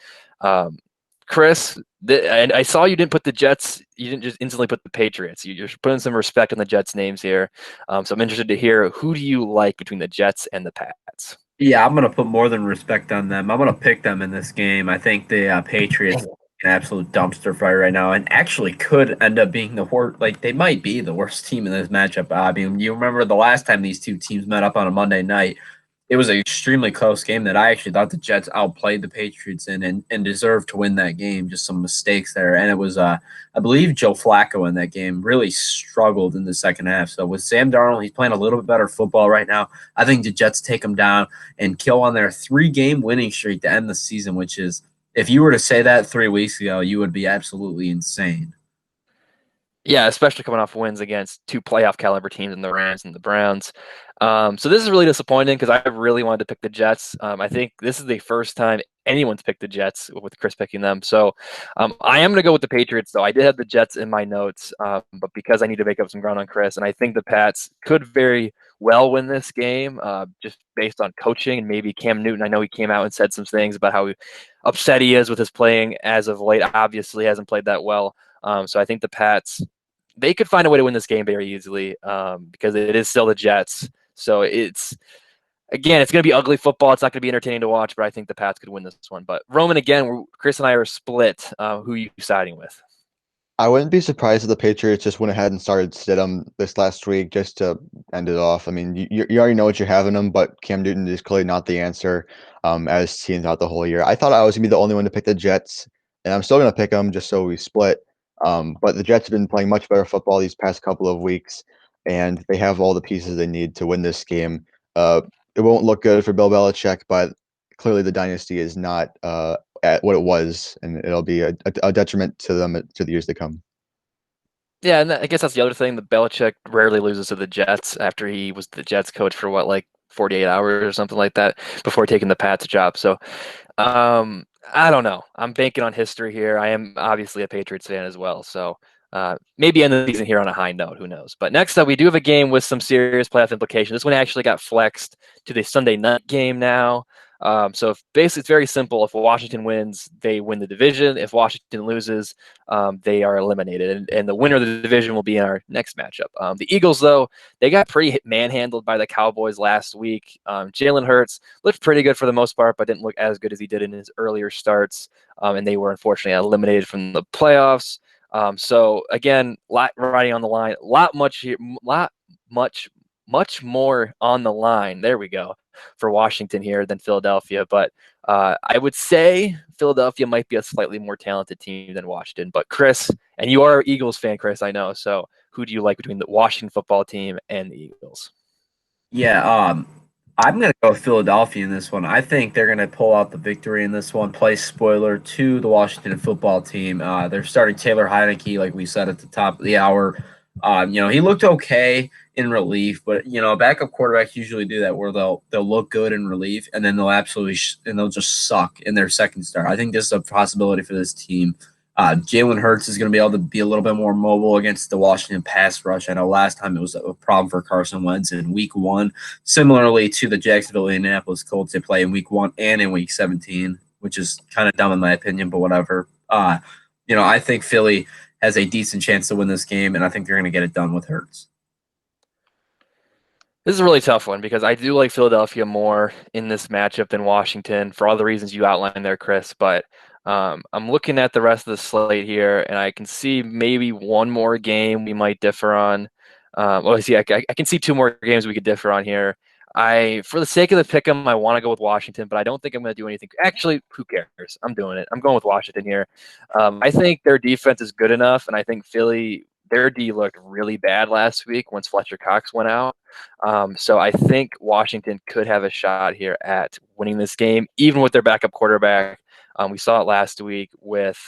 Speaker 1: Chris, and I saw you didn't put the Jets. You didn't just instantly put the Patriots. You're putting some respect on the Jets' names here. So I'm interested to hear, who do you like between the Jets and the Pats?
Speaker 3: Yeah, I'm gonna put more than respect on them. I'm gonna pick them in this game. I think the Patriots are an absolute dumpster fire right now, and actually could end up being the worst. Like they might be the worst team in this matchup. I mean, you remember the last time these two teams met up on a Monday night? it was an extremely close game that I actually thought the Jets outplayed the Patriots in and deserved to win that game. Just some mistakes there, and it was I believe Joe Flacco in that game really struggled in the second half. So with Sam Darnold, he's playing a little bit better football right now. I think the Jets take him down and kill on their 3-game winning streak to end the season, which is, if you were to say that 3 weeks ago, you would be absolutely insane.
Speaker 1: Yeah, especially coming off wins against two playoff caliber teams in the Rams and the Browns. So this is really disappointing because I really wanted to pick the Jets. I think this is the first time anyone's picked the Jets with Chris picking them. So I am going to go with the Patriots, though. I did have the Jets in my notes, but because I need to make up some ground on Chris, and I think the Pats could very well win this game just based on coaching and maybe Cam Newton. I know he came out and said some things about how upset he is with his playing as of late. Obviously, hasn't played that well. So I think the Pats, they could find a way to win this game very easily because it is still the Jets. So it's going to be ugly football. It's not going to be entertaining to watch, but I think the Pats could win this one. But Roman, again, Chris and I are split. Who are you siding with?
Speaker 2: I wouldn't be surprised if the Patriots just went ahead and started Stidham this last week just to end it off. I mean, you already know what you have in him, but Cam Newton is clearly not the answer, as seen throughout the whole year. I thought I was going to be the only one to pick the Jets, and I'm still going to pick them just so we split. But the Jets have been playing much better football these past couple of weeks, and they have all the pieces they need to win this game. It won't look good for Bill Belichick, but clearly the dynasty is not at what it was, and it'll be a detriment to them to the years to come.
Speaker 1: Yeah, and I guess that's the other thing. The Belichick rarely loses to the Jets after he was the Jets coach for what, like 48 hours or something like that before taking the Pats job. So I don't know. I'm banking on history here. I am obviously a Patriots fan as well. So maybe end the season here on a high note. Who knows? But next up, we do have a game with some serious playoff implications. This one actually got flexed to the Sunday night game now. So basically, it's very simple. If Washington wins, they win the division. If Washington loses, they are eliminated. And the winner of the division will be in our next matchup. The Eagles, though, they got pretty manhandled by the Cowboys last week. Jalen Hurts looked pretty good for the most part, but didn't look as good as he did in his earlier starts. And they were unfortunately eliminated from the playoffs. So again, lot riding on the line, much more on the line. There we go for Washington here than Philadelphia. But I would say Philadelphia might be a slightly more talented team than Washington. But Chris, and you are an Eagles fan, Chris, I know. So who do you like between the Washington football team and the Eagles?
Speaker 3: Yeah, I'm going to go with Philadelphia in this one. I think they're going to pull out the victory in this one. Play spoiler to the Washington football team. They're starting Taylor Heineke, like we said at the top of the hour. He looked okay in relief, but backup quarterbacks usually do that where they'll look good in relief and then they'll and they'll just suck in their second start. I think this is a possibility for this team. Jalen Hurts is going to be able to be a little bit more mobile against the Washington pass rush. I know last time it was a problem for Carson Wentz in week 1, similarly to the Jacksonville Indianapolis Colts. They play in week 1 and in week 17, which is kind of dumb in my opinion, but whatever. I think Philly has a decent chance to win this game, and I think they're going to get it done with Hurts.
Speaker 1: This is a really tough one because I do like Philadelphia more in this matchup than Washington for all the reasons you outlined there, Chris. But I'm looking at the rest of the slate here, and I can see maybe one more game we might differ on. I can see two more games we could differ on here. For the sake of the pick'em, I want to go with Washington, but I don't think I'm going to do anything. Actually, who cares? I'm doing it. I'm going with Washington here. I think their defense is good enough, and I think Philly, their D looked really bad last week once Fletcher Cox went out. So I think Washington could have a shot here at winning this game, even with their backup quarterback. We saw it last week with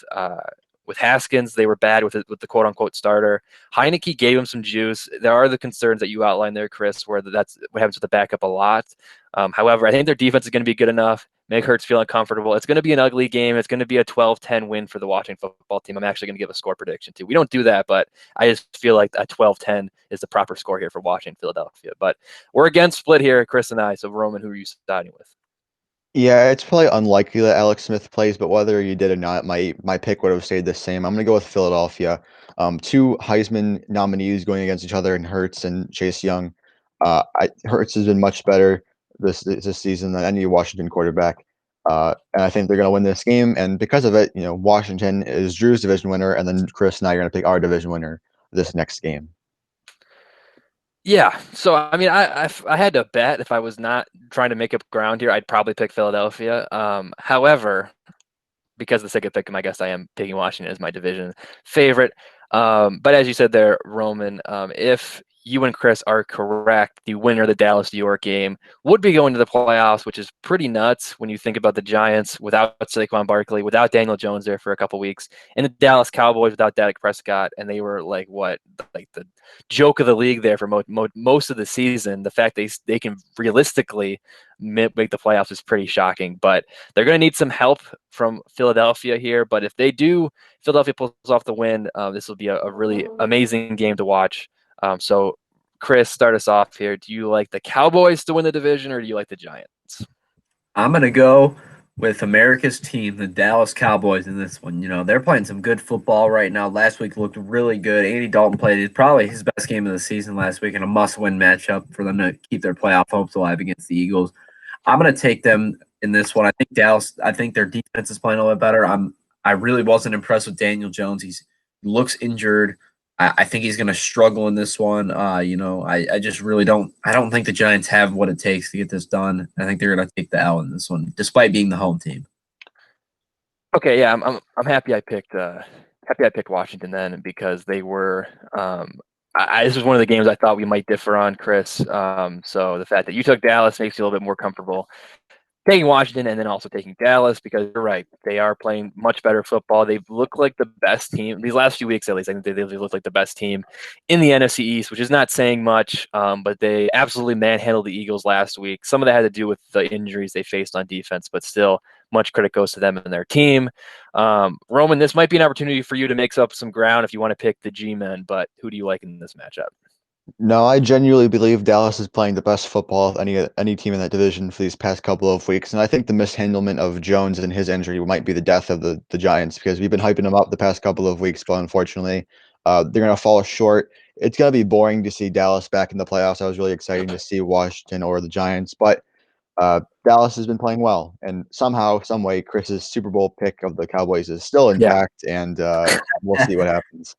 Speaker 1: Haskins. They were bad with the quote unquote starter. Heineke gave him some juice. There are the concerns that you outlined there, Chris, where that's what happens with the backup a lot. However, I think their defense is going to be good enough. Make Hurts feel uncomfortable. It's going to be an ugly game. It's going to be a 12-10 win for the Washington football team. I'm actually going to give a score prediction too. We don't do that, but I just feel like a 12-10 is the proper score here for Washington, Philadelphia. But we're again split here, Chris and I. So Roman, who are you siding with?
Speaker 2: Yeah, it's probably unlikely that Alex Smith plays, but whether you did or not, my pick would have stayed the same. I'm gonna go with Philadelphia. Two Heisman nominees going against each other in Hurts and Chase Young. Hurts has been much better this season than any Washington quarterback, and I think they're gonna win this game. And because of it, Washington is Drew's division winner, and then Chris and I are gonna pick our division winner this next game.
Speaker 1: Yeah. So I mean, I had to bet if I was not trying to make up ground here, I'd probably pick Philadelphia. However, because of the sake of picking, I guess I am taking Washington as my division favorite. But as you said there, Roman, if you and Chris are correct, the winner of the Dallas New York game would be going to the playoffs, which is pretty nuts when you think about the Giants without Saquon Barkley, without Daniel Jones there for a couple weeks, and the Dallas Cowboys without Dak Prescott, and they were like what, like the joke of the league there for most of the season. The fact they can realistically make the playoffs is pretty shocking, but they're going to need some help from Philadelphia here. But if they do, Philadelphia pulls off the win, this will be a really amazing game to watch. So, Chris, start us off here. Do you like the Cowboys to win the division, or do you like the Giants?
Speaker 3: I'm gonna go with America's team, the Dallas Cowboys, in this one. You know, they're playing some good football right now. Last week looked really good. Andy Dalton played probably his best game of the season last week in a must-win matchup for them to keep their playoff hopes alive against the Eagles. I'm gonna take them in this one. I think Dallas. I think their defense is playing a little bit better. I really wasn't impressed with Daniel Jones. He looks injured. I think he's going to struggle in this one. I just really don't. I don't think the Giants have what it takes to get this done. I think they're going to take the L in this one, despite being the home team.
Speaker 1: Okay, yeah, I'm happy I picked Washington then because they were. This was one of the games I thought we might differ on, Chris. So the fact that you took Dallas makes you a little bit more comfortable taking Washington and then also taking Dallas because you're right. They are playing much better football. They look like the best team these last few weeks, at least. I think they look like the best team in the NFC East, which is not saying much, but they absolutely manhandled the Eagles last week. Some of that had to do with the injuries they faced on defense, but still, much credit goes to them and their team. Roman, this might be an opportunity for you to make up some ground if you want to pick the G-men, but who do you like in this matchup?
Speaker 2: No, I genuinely believe Dallas is playing the best football of any team in that division for these past couple of weeks, and I think the mishandlement of Jones and his injury might be the death of the Giants because we've been hyping them up the past couple of weeks, but unfortunately, they're gonna fall short. It's gonna be boring to see Dallas back in the playoffs. I was really excited to see Washington or the Giants, but Dallas has been playing well, and somehow, some way, Chris's Super Bowl pick of the Cowboys is still
Speaker 1: Yeah.
Speaker 2: intact, and we'll see what happens.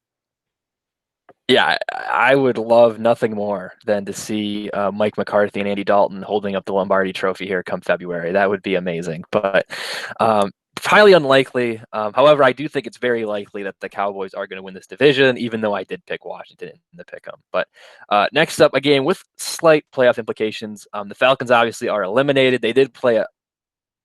Speaker 1: Yeah, I would love nothing more than to see Mike McCarthy and Andy Dalton holding up the Lombardi Trophy here come February. That would be amazing, but highly unlikely. However, I do think it's very likely that the Cowboys are going to win this division, even though I did pick Washington in the pick 'em. But next up, a game with slight playoff implications. The Falcons obviously are eliminated. They did play a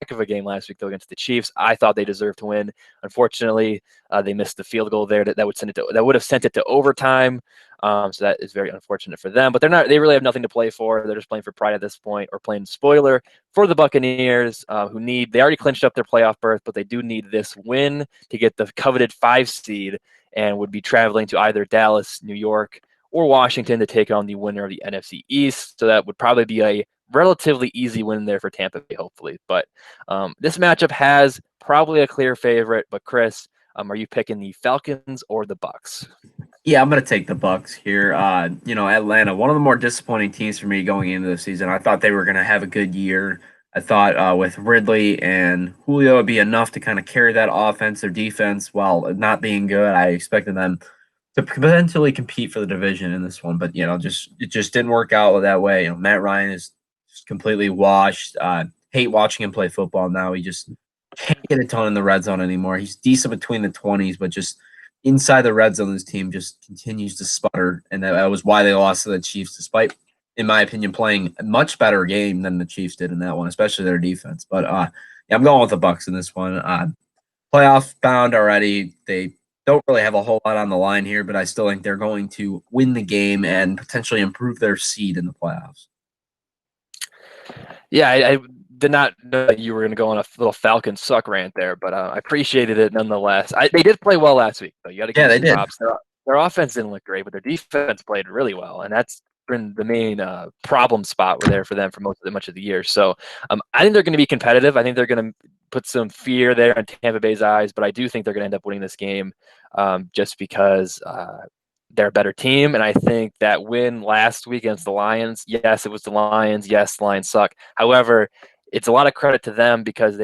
Speaker 1: heck of a game last week though against the Chiefs. I thought they deserved to win. Unfortunately, they missed the field goal there that would have sent it to overtime. So that is very unfortunate for them. But they're not. They really have nothing to play for. They're just playing for pride at this point, or playing spoiler for the Buccaneers, who need. They already clinched up their playoff berth, but they do need this win to get the coveted 5 seed, and would be traveling to either Dallas, New York, or Washington to take on the winner of the NFC East. So that would probably be a relatively easy win there for Tampa Bay, hopefully. But this matchup has probably a clear favorite. But Chris, are you picking the Falcons or the Bucks?
Speaker 3: Yeah, I'm going to take the Bucks here. Atlanta, one of the more disappointing teams for me going into the season. I thought they were going to have a good year. I thought with Ridley and Julio would be enough to kind of carry that offense. Their defense, while not being good, I expected them to potentially compete for the division in this one. But it just didn't work out that way. Matt Ryan is just completely washed. Hate watching him play football now. He just can't get a ton in the red zone anymore. He's decent between the 20s, but just inside the red zone, this team just continues to sputter, and that was why they lost to the Chiefs, despite, in my opinion, playing a much better game than the Chiefs did in that one, especially their defense. But yeah, I'm going with the Bucks in this one. Playoff bound already. They don't really have a whole lot on the line here, but I still think they're going to win the game and potentially improve their seed in the playoffs.
Speaker 1: Yeah, I did not know that you were going to go on a little Falcon suck rant there, but I appreciated it nonetheless. They did play well last week, though. You got to give
Speaker 3: Yeah,
Speaker 1: them
Speaker 3: they
Speaker 1: some
Speaker 3: did.
Speaker 1: props. Their offense didn't look great, but their defense played really well, and that's been the main problem spot there for them for much of the year. So I think they're going to be competitive. I think they're going to put some fear there in Tampa Bay's eyes, but I do think they're going to end up winning this game just because they're a better team. And I think that win last week against the Lions, yes, it was the Lions. Yes, the Lions suck. However, it's a lot of credit to them because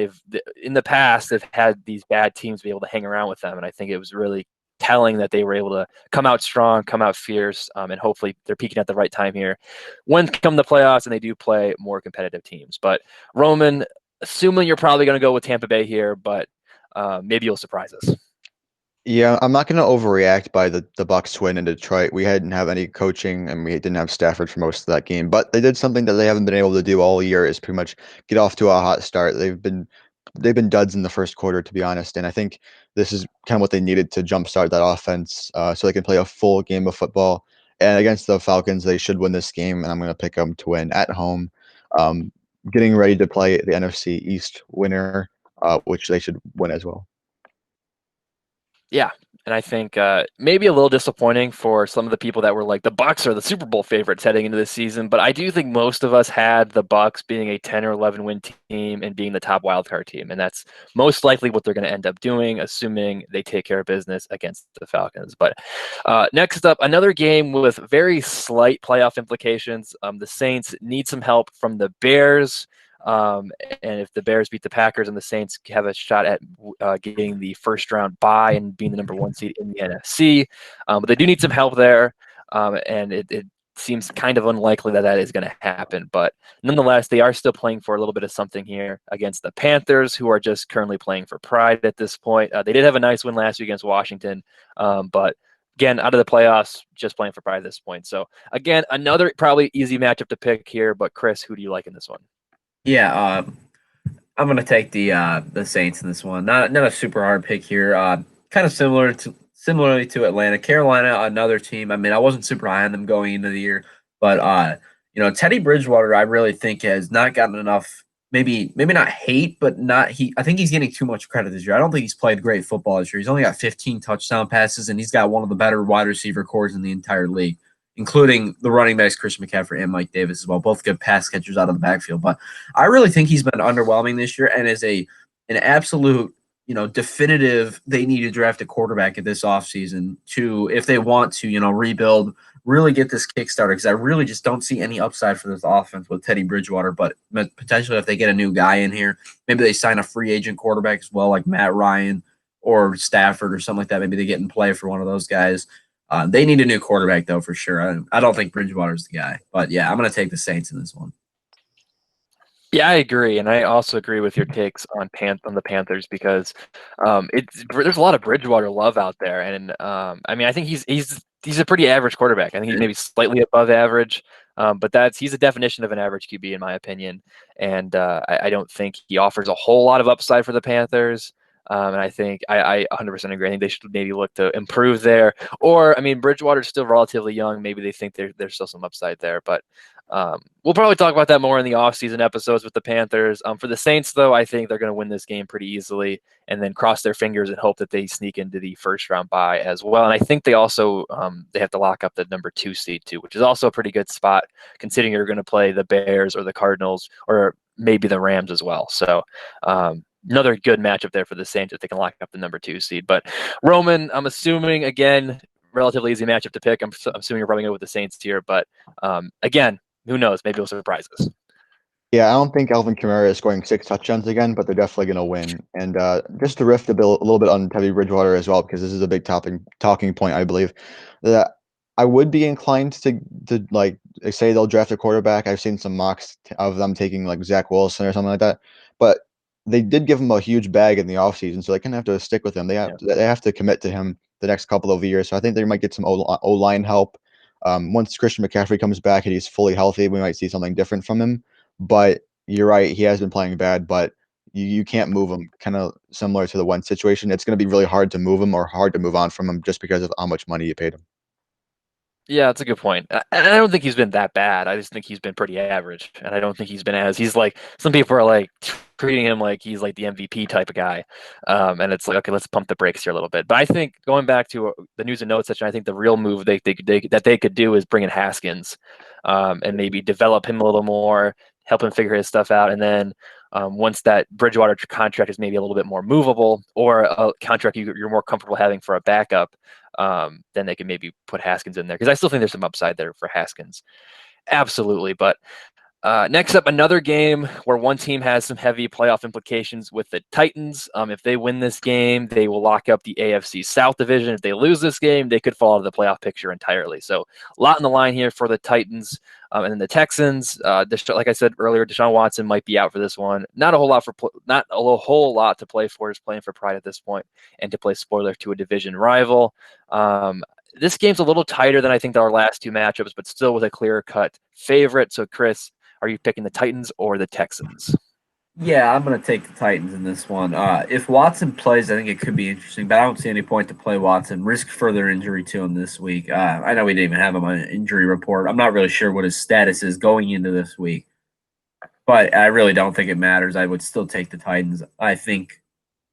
Speaker 1: in the past they've had these bad teams be able to hang around with them, and I think it was really telling that they were able to come out strong, come out fierce, and hopefully they're peaking at the right time here when come the playoffs and they do play more competitive teams. But Roman, assuming you're probably going to go with Tampa Bay here, but maybe you'll surprise us.
Speaker 2: Yeah, I'm not going to overreact by the Bucks win in Detroit. We didn't have any coaching and we didn't have Stafford for most of that game, but they did something that they haven't been able to do all year is pretty much get off to a hot start. They've been duds in the first quarter, to be honest, and I think this is kind of what they needed to jumpstart that offense, so they can play a full game of football. And against the Falcons, they should win this game, and I'm going to pick them to win at home. Um, Getting ready to play the NFC East winner, which they should win as well.
Speaker 1: Yeah, and I think maybe a little disappointing for some of the people that were like the Bucks are the Super Bowl favorites heading into this season, but I do think most of us had the Bucks being a 10 or 11 win team and being the top wildcard team, and that's most likely what they're going to end up doing, assuming they take care of business against the Falcons. But next up, another game with very slight playoff implications. The Saints need some help from the Bears. And if the Bears beat the Packers and the Saints have a shot at getting the first round bye and being the number 1 seed in the NFC, but they do need some help there, and it seems kind of unlikely that that is going to happen. But nonetheless, they are still playing for a little bit of something here against the Panthers, who are just currently playing for pride at this point. They did have a nice win last week against Washington, but again, out of the playoffs, just playing for pride at this point. So again, another probably easy matchup to pick here. But Chris, who do you like in this one?
Speaker 3: Yeah, I'm gonna take the Saints in this one. Not a super hard pick here. Kind of similarly to Atlanta, Carolina, another team. I mean, I wasn't super high on them going into the year, but Teddy Bridgewater, I really think has not gotten enough. Maybe not hate, but not he. I think he's getting too much credit this year. I don't think he's played great football this year. He's only got 15 touchdown passes, and he's got one of the better wide receiver cores in the entire league, including the running backs Christian McCaffrey and Mike Davis as well, both good pass catchers out of the backfield. But I really think he's been underwhelming this year and is an absolute, definitive they need to draft a quarterback at this offseason to, if they want to, rebuild, really get this kickstarter, because I really just don't see any upside for this offense with Teddy Bridgewater. But potentially if they get a new guy in here, maybe they sign a free agent quarterback as well, like Matt Ryan or Stafford or something like that. Maybe they get in play for one of those guys. They need a new quarterback, though, for sure. I don't think Bridgewater's the guy. But, yeah, I'm going to take the Saints in this one.
Speaker 1: Yeah, I agree, and I also agree with your takes on the Panthers because there's a lot of Bridgewater love out there, and I mean I think he's a pretty average quarterback. I think he's maybe slightly above average, but he's the definition of an average QB in my opinion, and I don't think he offers a whole lot of upside for the Panthers. And I think I 100% agree. I think they should maybe look to improve there. Or, I mean, Bridgewater's still relatively young. Maybe they think there's still some upside there. But we'll probably talk about that more in the offseason episodes with the Panthers. For the Saints, though, I think they're going to win this game pretty easily and then cross their fingers and hope that they sneak into the first round bye as well. And I think they also they have to lock up the number 2 seed, too, which is also a pretty good spot considering you're going to play the Bears or the Cardinals or maybe the Rams as well. So, another good matchup there for the Saints if they can lock up the number 2 seed. But Roman, I'm assuming, again, relatively easy matchup to pick. I'm assuming you're probably going with the Saints here. But again, who knows? Maybe it'll surprise us.
Speaker 2: Yeah, I don't think Alvin Kamara is scoring 6 touchdowns again, but they're definitely going to win. And just to riff a little bit on Teddy Bridgewater as well, because this is a big talking point, I believe, that I would be inclined to like say they'll draft a quarterback. I've seen some mocks of them taking like Zach Wilson or something like that, but they did give him a huge bag in the offseason, so they kind of have to stick with him. They have to commit to him the next couple of years. So I think they might get some O-line help. Once Christian McCaffrey comes back and he's fully healthy, we might see something different from him. But you're right, he has been playing bad, but you can't move him. Kind of similar to the Wentz situation. It's going to be really hard to move him or hard to move on from him just because of how much money you paid him.
Speaker 1: Yeah, that's a good point. And I don't think he's been that bad. I just think he's been pretty average. And I don't think he's been he's like, some people are like treating him like he's like the MVP type of guy. And it's like, okay, let's pump the brakes here a little bit. But I think going back to the news and notes section, I think the real move that they could do is bring in Haskins and maybe develop him a little more, help him figure his stuff out. And then once that Bridgewater contract is maybe a little bit more movable or a contract you're more comfortable having for a backup, then they can maybe put Haskins in there. Because I still think there's some upside there for Haskins. Absolutely. But Next up, another game where one team has some heavy playoff implications with the Titans. If they win this game, they will lock up the AFC South division. If they lose this game, they could fall out of the playoff picture entirely. So a lot in the line here for the Titans. And then the Texans, like I said earlier, Deshaun Watson might be out for this one. Not a whole lot to play for. Just playing for pride at this point, and to play spoiler to a division rival. This game's a little tighter than I think our last two matchups, but still with a clear-cut favorite. So, Chris, are you picking the Titans or the Texans?
Speaker 3: Yeah, I'm going to take the Titans in this one. If Watson plays, I think it could be interesting, but I don't see any point to play Watson. Risk further injury to him this week. I know we didn't even have him on an injury report. I'm not really sure what his status is going into this week, but I really don't think it matters. I would still take the Titans. I think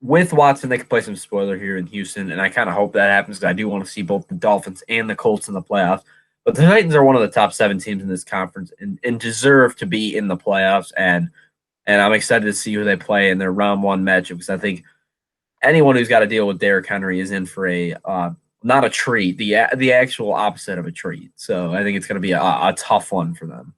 Speaker 3: with Watson, they could play some spoiler here in Houston, and I kind of hope that happens because I do want to see both the Dolphins and the Colts in the playoffs. But the Titans are one of the top 7 teams in this conference and deserve to be in the playoffs. And I'm excited to see who they play in their round 1 matchup because I think anyone who's got to deal with Derrick Henry is in for a not a treat, the actual opposite of a treat. So I think it's going to be a tough one for them.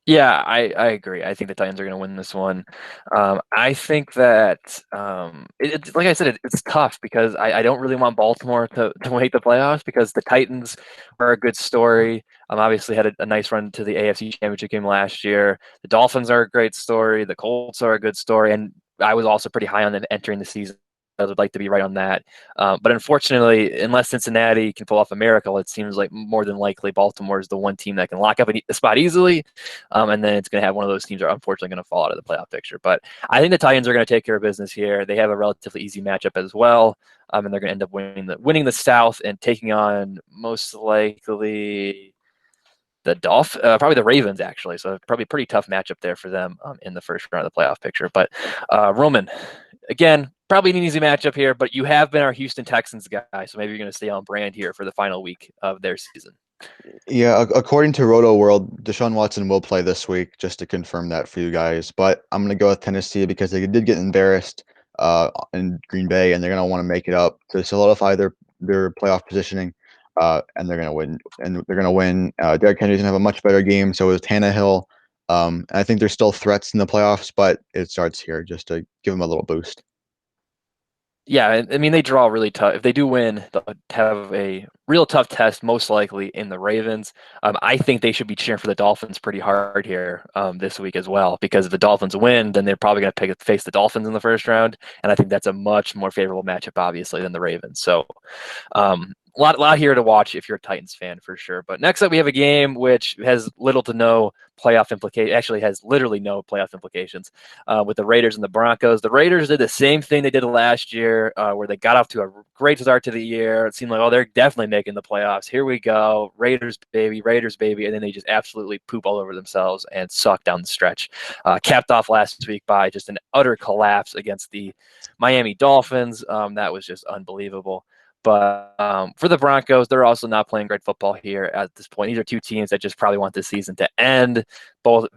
Speaker 1: Yeah, I agree. I think the Titans are going to win this one. I think that, like I said, it's tough because I don't really want Baltimore to make the playoffs because the Titans are a good story. Obviously had a nice run to the AFC Championship game last year. The Dolphins are a great story. The Colts are a good story. And I was also pretty high on them entering the season. I would like to be right on that. But unfortunately, unless Cincinnati can pull off a miracle, it seems like more than likely Baltimore is the one team that can lock up a spot easily. And then it's going to have one of those teams that are unfortunately going to fall out of the playoff picture. But I think the Titans are going to take care of business here. They have a relatively easy matchup as well. And they're going to end up winning the South and taking on most likely the probably the Ravens, actually. So probably a pretty tough matchup there for them in the first round of the playoff picture. But Roman, again, probably an easy matchup here, but you have been our Houston Texans guy, so maybe you're going to stay on brand here for the final week of their season.
Speaker 2: Yeah, according to Roto World, Deshaun Watson will play this week, just to confirm that for you guys. But I'm going to go with Tennessee because they did get embarrassed in Green Bay, and they're going to want to make it up to solidify their playoff positioning. And they're going to win. And they're going to win. Derrick Henry's going to have a much better game. So is Tannehill. I think there's still threats in the playoffs, but it starts here just to give them a little boost.
Speaker 1: Yeah, I mean, they draw really tough. If they do win, they'll have a real tough test, most likely in the Ravens. I think they should be cheering for the Dolphins pretty hard here this week as well, because if the Dolphins win, then they're probably going to face the Dolphins in the first round, and I think that's a much more favorable matchup, obviously, than the Ravens. So, a lot here to watch if you're a Titans fan for sure. But next up, we have a game which has little to no playoff implication. Actually, has literally no playoff implications with the Raiders and the Broncos. The Raiders did the same thing they did last year, where they got off to a great start to the year. It seemed like, oh, they're definitely making the playoffs. Here we go, Raiders baby, and then they just absolutely poop all over themselves and suck down the stretch. Capped off last week by just an utter collapse against the Miami Dolphins. That was just unbelievable. But for the Broncos, they're also not playing great football here at this point. These are two teams that just probably want this season to end. Both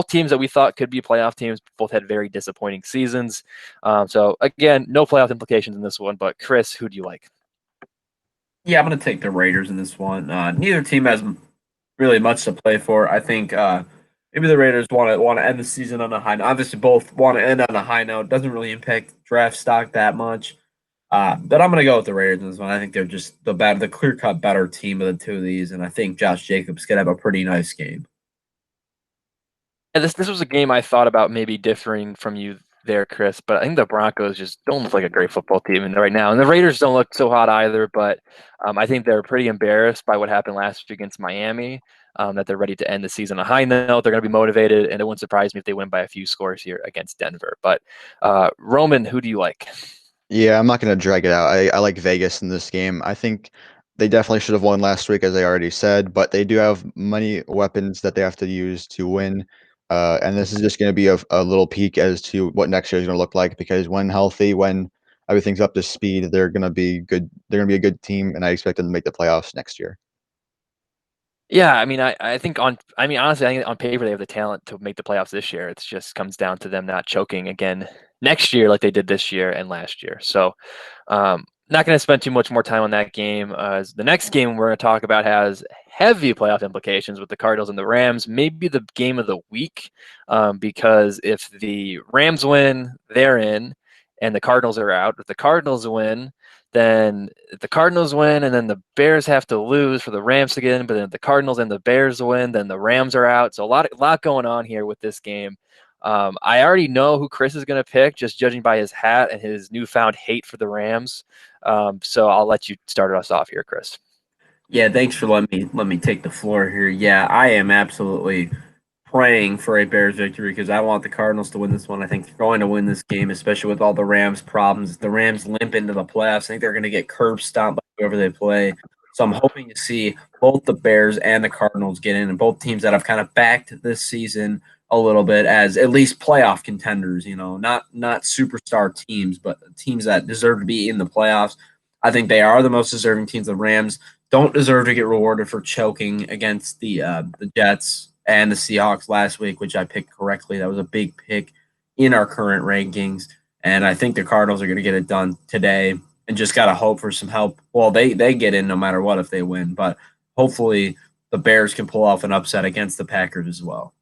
Speaker 1: teams that we thought could be playoff teams, both had very disappointing seasons. So again, no playoff implications in this one. But Chris, who do you like?
Speaker 3: Yeah, I'm going to take the Raiders in this one. Neither team has really much to play for. I think maybe the Raiders want to end the season on a high note. Obviously, both want to end on a high note. Doesn't really impact draft stock that much. But I'm going to go with the Raiders in this one. I think they're just the clear-cut better team of the two of these, and I think Josh Jacobs could have a pretty nice game.
Speaker 1: And this was a game I thought about maybe differing from you there, Chris, but I think the Broncos just don't look like a great football team right now, and the Raiders don't look so hot either. But I think they're pretty embarrassed by what happened last week against Miami. That they're ready to end the season on a high note. They're going to be motivated, and it wouldn't surprise me if they win by a few scores here against Denver. But Roman, who do you like?
Speaker 2: Yeah, I'm not going to drag it out. I like Vegas in this game. I think they definitely should have won last week, as I already said, but they do have many weapons that they have to use to win. And this is just going to be a little peek as to what next year is going to look like because when healthy, when everything's up to speed, they're going to be good. They're going to be a good team, and I expect them to make the playoffs next year.
Speaker 1: Yeah, I mean, I think honestly, I think on paper they have the talent to make the playoffs this year. It just comes down to them not choking again next year like they did this year and last year. So, not going to spend too much more time on that game. The next game we're going to talk about has heavy playoff implications with the Cardinals and the Rams. Maybe the game of the week, because if the Rams win, they're in, and the Cardinals are out. If the Cardinals win, then the Cardinals win, and then the Bears have to lose for the Rams to get in. But then if the Cardinals and the Bears win, then the Rams are out. So a lot going on here with this game. I already know who Chris is going to pick, just judging by his hat and his newfound hate for the Rams. So I'll let you start us off here, Chris.
Speaker 3: Yeah, thanks for letting me take the floor here. Yeah, I am absolutely praying for a Bears victory because I want the Cardinals to win this one. I think they're going to win this game, especially with all the Rams problems. The Rams limp into the playoffs. I think they're going to get curb stomped by whoever they play. So I'm hoping to see both the Bears and the Cardinals get in, and both teams that have kind of backed this season a little bit as at least playoff contenders. Not superstar teams, but teams that deserve to be in the playoffs. I think they are the most deserving teams. The Rams don't deserve to get rewarded for choking against the Jets and the Seahawks last week, which I picked correctly. That was a big pick in our current rankings. And I think the Cardinals are going to get it done today and just got to hope for some help. Well, they get in no matter what if they win, but hopefully the Bears can pull off an upset against the Packers as well.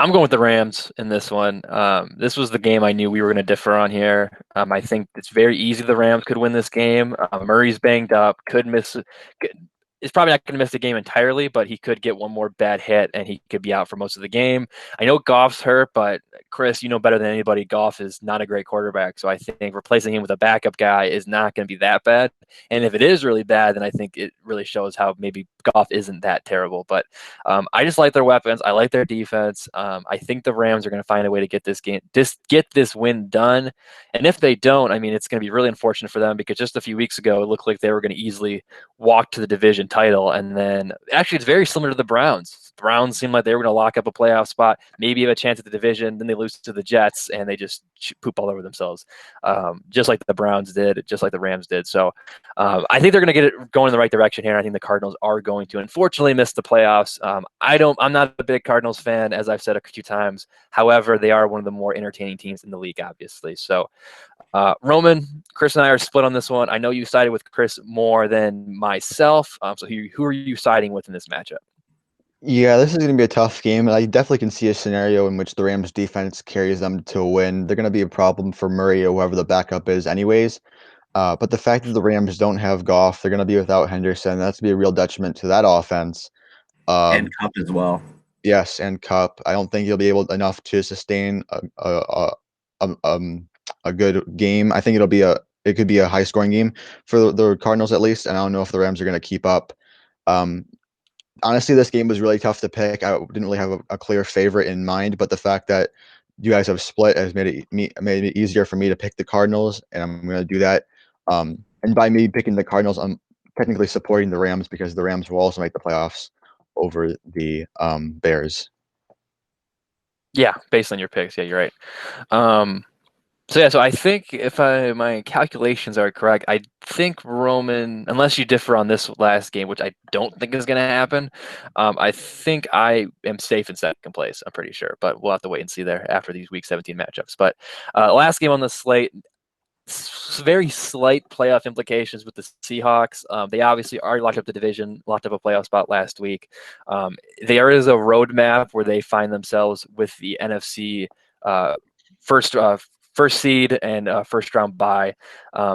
Speaker 1: I'm going with the Rams in this one. This was the game I knew we were going to differ on here. I think it's very easy the Rams could win this game. Murray's banged up, could miss. Is probably not going to miss the game entirely, but he could get one more bad hit and he could be out for most of the game. I know Goff's hurt, but Chris, you know better than anybody, Goff is not a great quarterback. So I think replacing him with a backup guy is not going to be that bad. And if it is really bad, then I think it really shows how maybe Goff isn't that terrible. But I just like their weapons. I like their defense. I think the Rams are going to find a way to get this win done. And if they don't, I mean, it's going to be really unfortunate for them because just a few weeks ago, it looked like they were going to easily walk to the division title. And then actually, it's very similar to the Browns. The Browns seemed like they were going to lock up a playoff spot, maybe have a chance at the division. Then they lose to the Jets and they just poop all over themselves, just like the Browns did, just like the Rams did. So I think they're going to get it going in the right direction here. I think the Cardinals are going to unfortunately miss the playoffs. I'm not a big Cardinals fan, as I've said a few times. However, they are one of the more entertaining teams in the league, obviously. So Roman, Chris and I are split on this one. I know you sided with Chris more than myself. So who are you siding with in this matchup?
Speaker 2: Yeah, this is going to be a tough game, and I definitely can see a scenario in which the Rams defense carries them to a win. They're going to be a problem for Murray or whoever the backup is anyways. But the fact that the Rams don't have Goff, they're going to be without Henderson. That's to be a real detriment to that offense.
Speaker 3: And Cup as well.
Speaker 2: Yes, and Cup. I don't think he'll be able enough to sustain a good game. I think it could be a high scoring game for the Cardinals at least, and I don't know if the Rams are going to keep up. Honestly, this game was really tough to pick. I didn't really have a clear favorite in mind, but the fact that you guys have split has made it easier for me to pick the Cardinals, and I'm going to do that. And by me picking the Cardinals, I'm technically supporting the Rams because the Rams will also make the playoffs over the Bears.
Speaker 1: Yeah, based on your picks. Yeah, you're right. So I think if my calculations are correct, I think Roman, unless you differ on this last game, which I don't think is going to happen, I think I am safe in second place. I'm pretty sure, but we'll have to wait and see there after these Week 17 matchups. But last game on the slate, very slight playoff implications with the Seahawks. They obviously already locked up the division, locked up a playoff spot last week. There is a roadmap where they find themselves with the NFC first seed and first round bye.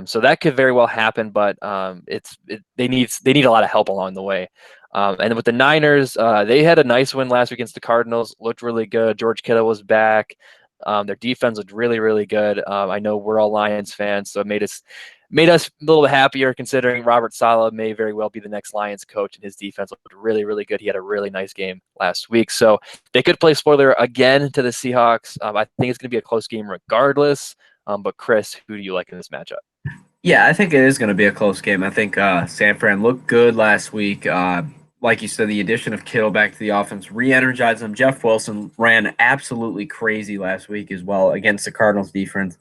Speaker 1: So that could very well happen, but they need a lot of help along the way. And with the Niners, they had a nice win last week against the Cardinals. Looked really good. George Kittle was back. Their defense looked really, really good. I know we're all Lions fans, so it made us a little bit happier considering Robert Saleh may very well be the next Lions coach, and his defense looked really, really good. He had a really nice game last week. So they could play spoiler again to the Seahawks. I think it's going to be a close game regardless. But Chris, who do you like in this matchup?
Speaker 3: Yeah, I think it is going to be a close game. I think San Fran looked good last week. Like you said, the addition of Kittle back to the offense re-energized them. Jeff Wilson ran absolutely crazy last week as well against the Cardinals defense.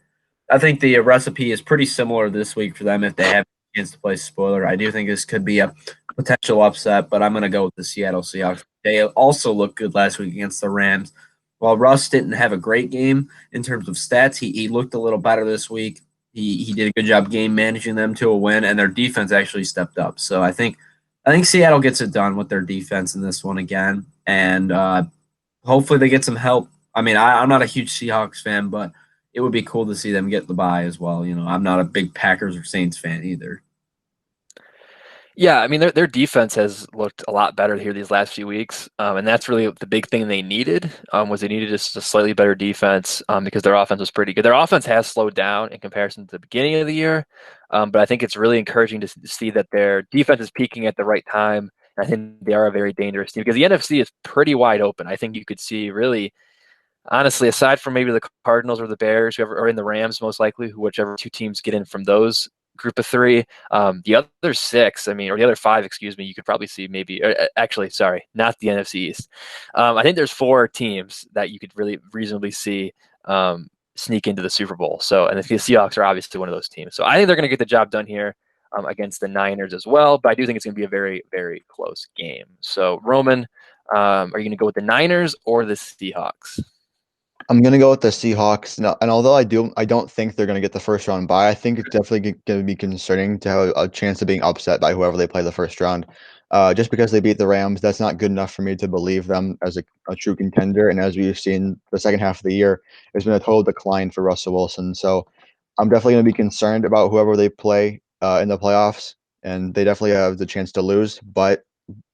Speaker 3: I think the recipe is pretty similar this week for them if they have a chance to play spoiler. I do think this could be a potential upset, but I'm going to go with the Seattle Seahawks. They also looked good last week against the Rams. While Russ didn't have a great game in terms of stats, he looked a little better this week. He did a good job game managing them to a win, and their defense actually stepped up. So I think Seattle gets it done with their defense in this one again, and hopefully they get some help. I mean, I'm not a huge Seahawks fan, but it would be cool to see them get the bye as well. I'm not a big Packers or Saints fan either.
Speaker 1: Yeah, I mean their defense has looked a lot better here these last few weeks, and that's really the big thing they needed. Was they needed just a slightly better defense because their offense was pretty good. Their offense has slowed down in comparison to the beginning of the year, but I think it's really encouraging to see that their defense is peaking at the right time. And I think they are a very dangerous team because the NFC is pretty wide open. I think you could see really honestly, aside from maybe the Cardinals or the Bears, whoever, or in the Rams, most likely, whichever two teams get in from those group of three, the other six, I mean, or the other five, excuse me, you could probably see maybe, actually, sorry, not the NFC East. I think there's four teams that you could really reasonably see sneak into the Super Bowl. So, and the Seahawks are obviously one of those teams. So I think they're going to get the job done here. Against the Niners as well, but I do think it's going to be a very, very close game. So, Roman, are you going to go with the Niners or the Seahawks?
Speaker 2: I'm gonna go with the Seahawks. No, and although I don't think they're gonna get the first round bye. I think it's definitely gonna be concerning to have a chance of being upset by whoever they play the first round. Just because they beat the Rams, that's not good enough for me to believe them as a true contender. And as we've seen the second half of the year, there's been a total decline for Russell Wilson. So I'm definitely gonna be concerned about whoever they play in the playoffs, and they definitely have the chance to lose, but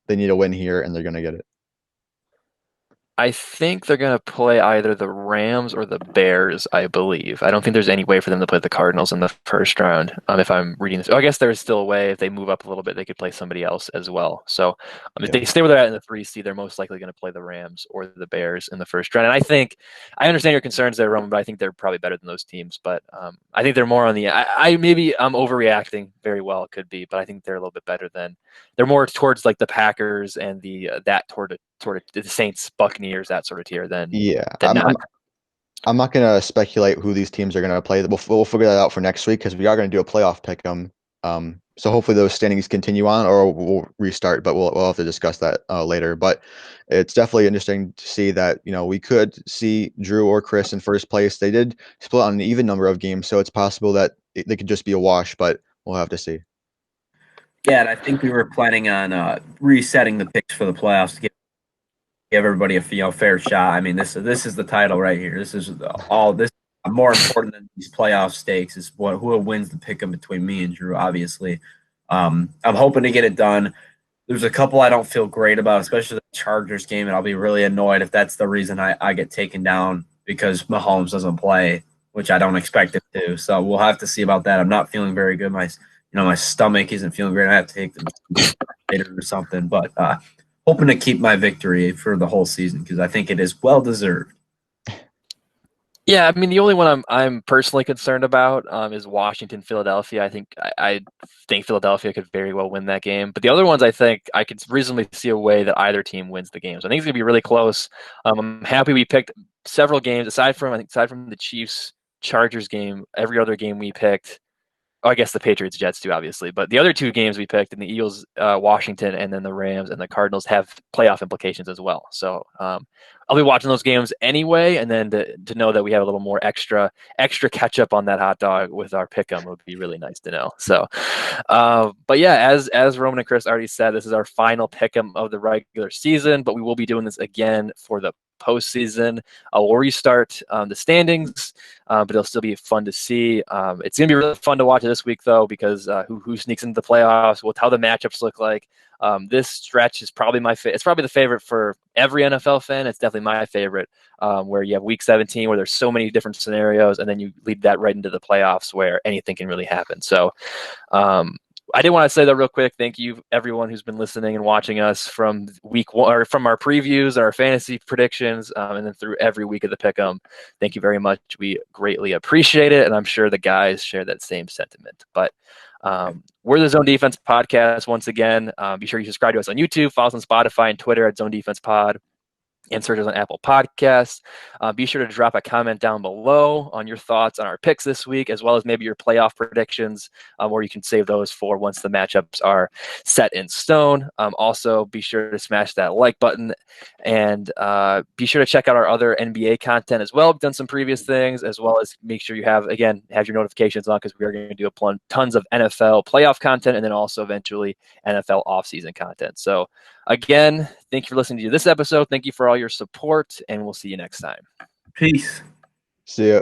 Speaker 2: they need a win here, and they're gonna get it.
Speaker 1: I think they're going to play either the Rams or the Bears, I believe. I don't think there's any way for them to play the Cardinals in the first round, if I'm reading this. Oh, I guess there's still a way if they move up a little bit, they could play somebody else as well. So if
Speaker 2: Yeah.
Speaker 1: they stay where they're at in the 3 seed, they're most likely going to play the Rams or the Bears in the first round. And I think I understand your concerns there, Roman, but I think they're probably better than those teams. But I think they're more on the. I maybe I'm overreacting. Very well, it could be, but I think they're a little bit better than. They're more towards like the Packers and that toward the Saints, Buccaneers, that sort of tier
Speaker 2: Yeah,
Speaker 1: than not.
Speaker 2: I'm not gonna speculate who these teams are gonna play. We'll figure that out for next week because we are gonna do a playoff pick 'em. So hopefully those standings continue on, or we'll restart. But we'll have to discuss that later. But it's definitely interesting to see that we could see Drew or Chris in first place. They did split on an even number of games, so it's possible that they could just be a wash. But we'll have to see.
Speaker 3: Yeah, and I think we were planning on resetting the picks for the playoffs to give everybody a fair shot. I mean, this is the title right here. This is all this more important than these playoff stakes is who wins the pick 'em between me and Drew. Obviously, I'm hoping to get it done. There's a couple I don't feel great about, especially the Chargers game, and I'll be really annoyed if that's the reason I get taken down because Mahomes doesn't play, which I don't expect him to. So we'll have to see about that. I'm not feeling very good. My stomach isn't feeling great. I have to take them later or something, but hoping to keep my victory for the whole season because I think it is well deserved.
Speaker 1: Yeah, I mean the only one I'm personally concerned about is Washington, Philadelphia. I think Philadelphia could very well win that game, but the other ones I think I could reasonably see a way that either team wins the game. So I think it's gonna be really close. I'm happy we picked several games aside from the Chiefs Chargers game. Every other game we picked. Oh, I guess the Patriots Jets too, obviously. But the other two games we picked, and the Eagles, Washington, and then the Rams and the Cardinals have playoff implications as well. So I'll be watching those games anyway, and then to know that we have a little more extra ketchup on that hot dog with our pick'em would be really nice to know. So, but yeah, as Roman and Chris already said, this is our final pick'em of the regular season, but we will be doing this again for the postseason. We'll restart the standings, but it'll still be fun to see. It's going to be really fun to watch this week, though, because who sneaks into the playoffs, how the matchups look like. This stretch is probably it's probably the favorite for every NFL fan. It's definitely my favorite, where you have Week 17, where there's so many different scenarios, and then you lead that right into the playoffs, where anything can really happen. So, I did want to say that real quick. Thank you, everyone who's been listening and watching us from week one, or from our previews and our fantasy predictions, and then through every week of the pick'em. Thank you very much. We greatly appreciate it, and I'm sure the guys share that same sentiment. But we're the Zone Defense Podcast once again. Be sure you subscribe to us on YouTube, follow us on Spotify and Twitter at Zone Defense Pod. and search us on Apple Podcasts. Be sure to drop a comment down below on your thoughts on our picks this week, as well as maybe your playoff predictions, or you can save those for once the matchups are set in stone. Also, be sure to smash that like button, and be sure to check out our other NBA content as well. We've done some previous things, as well as make sure you have your notifications on, because we are going to do tons of NFL playoff content, and then also eventually NFL offseason content. So again, thank you for listening to this episode. Thank you for all your support, and we'll see you next time.
Speaker 3: Peace.
Speaker 2: See ya.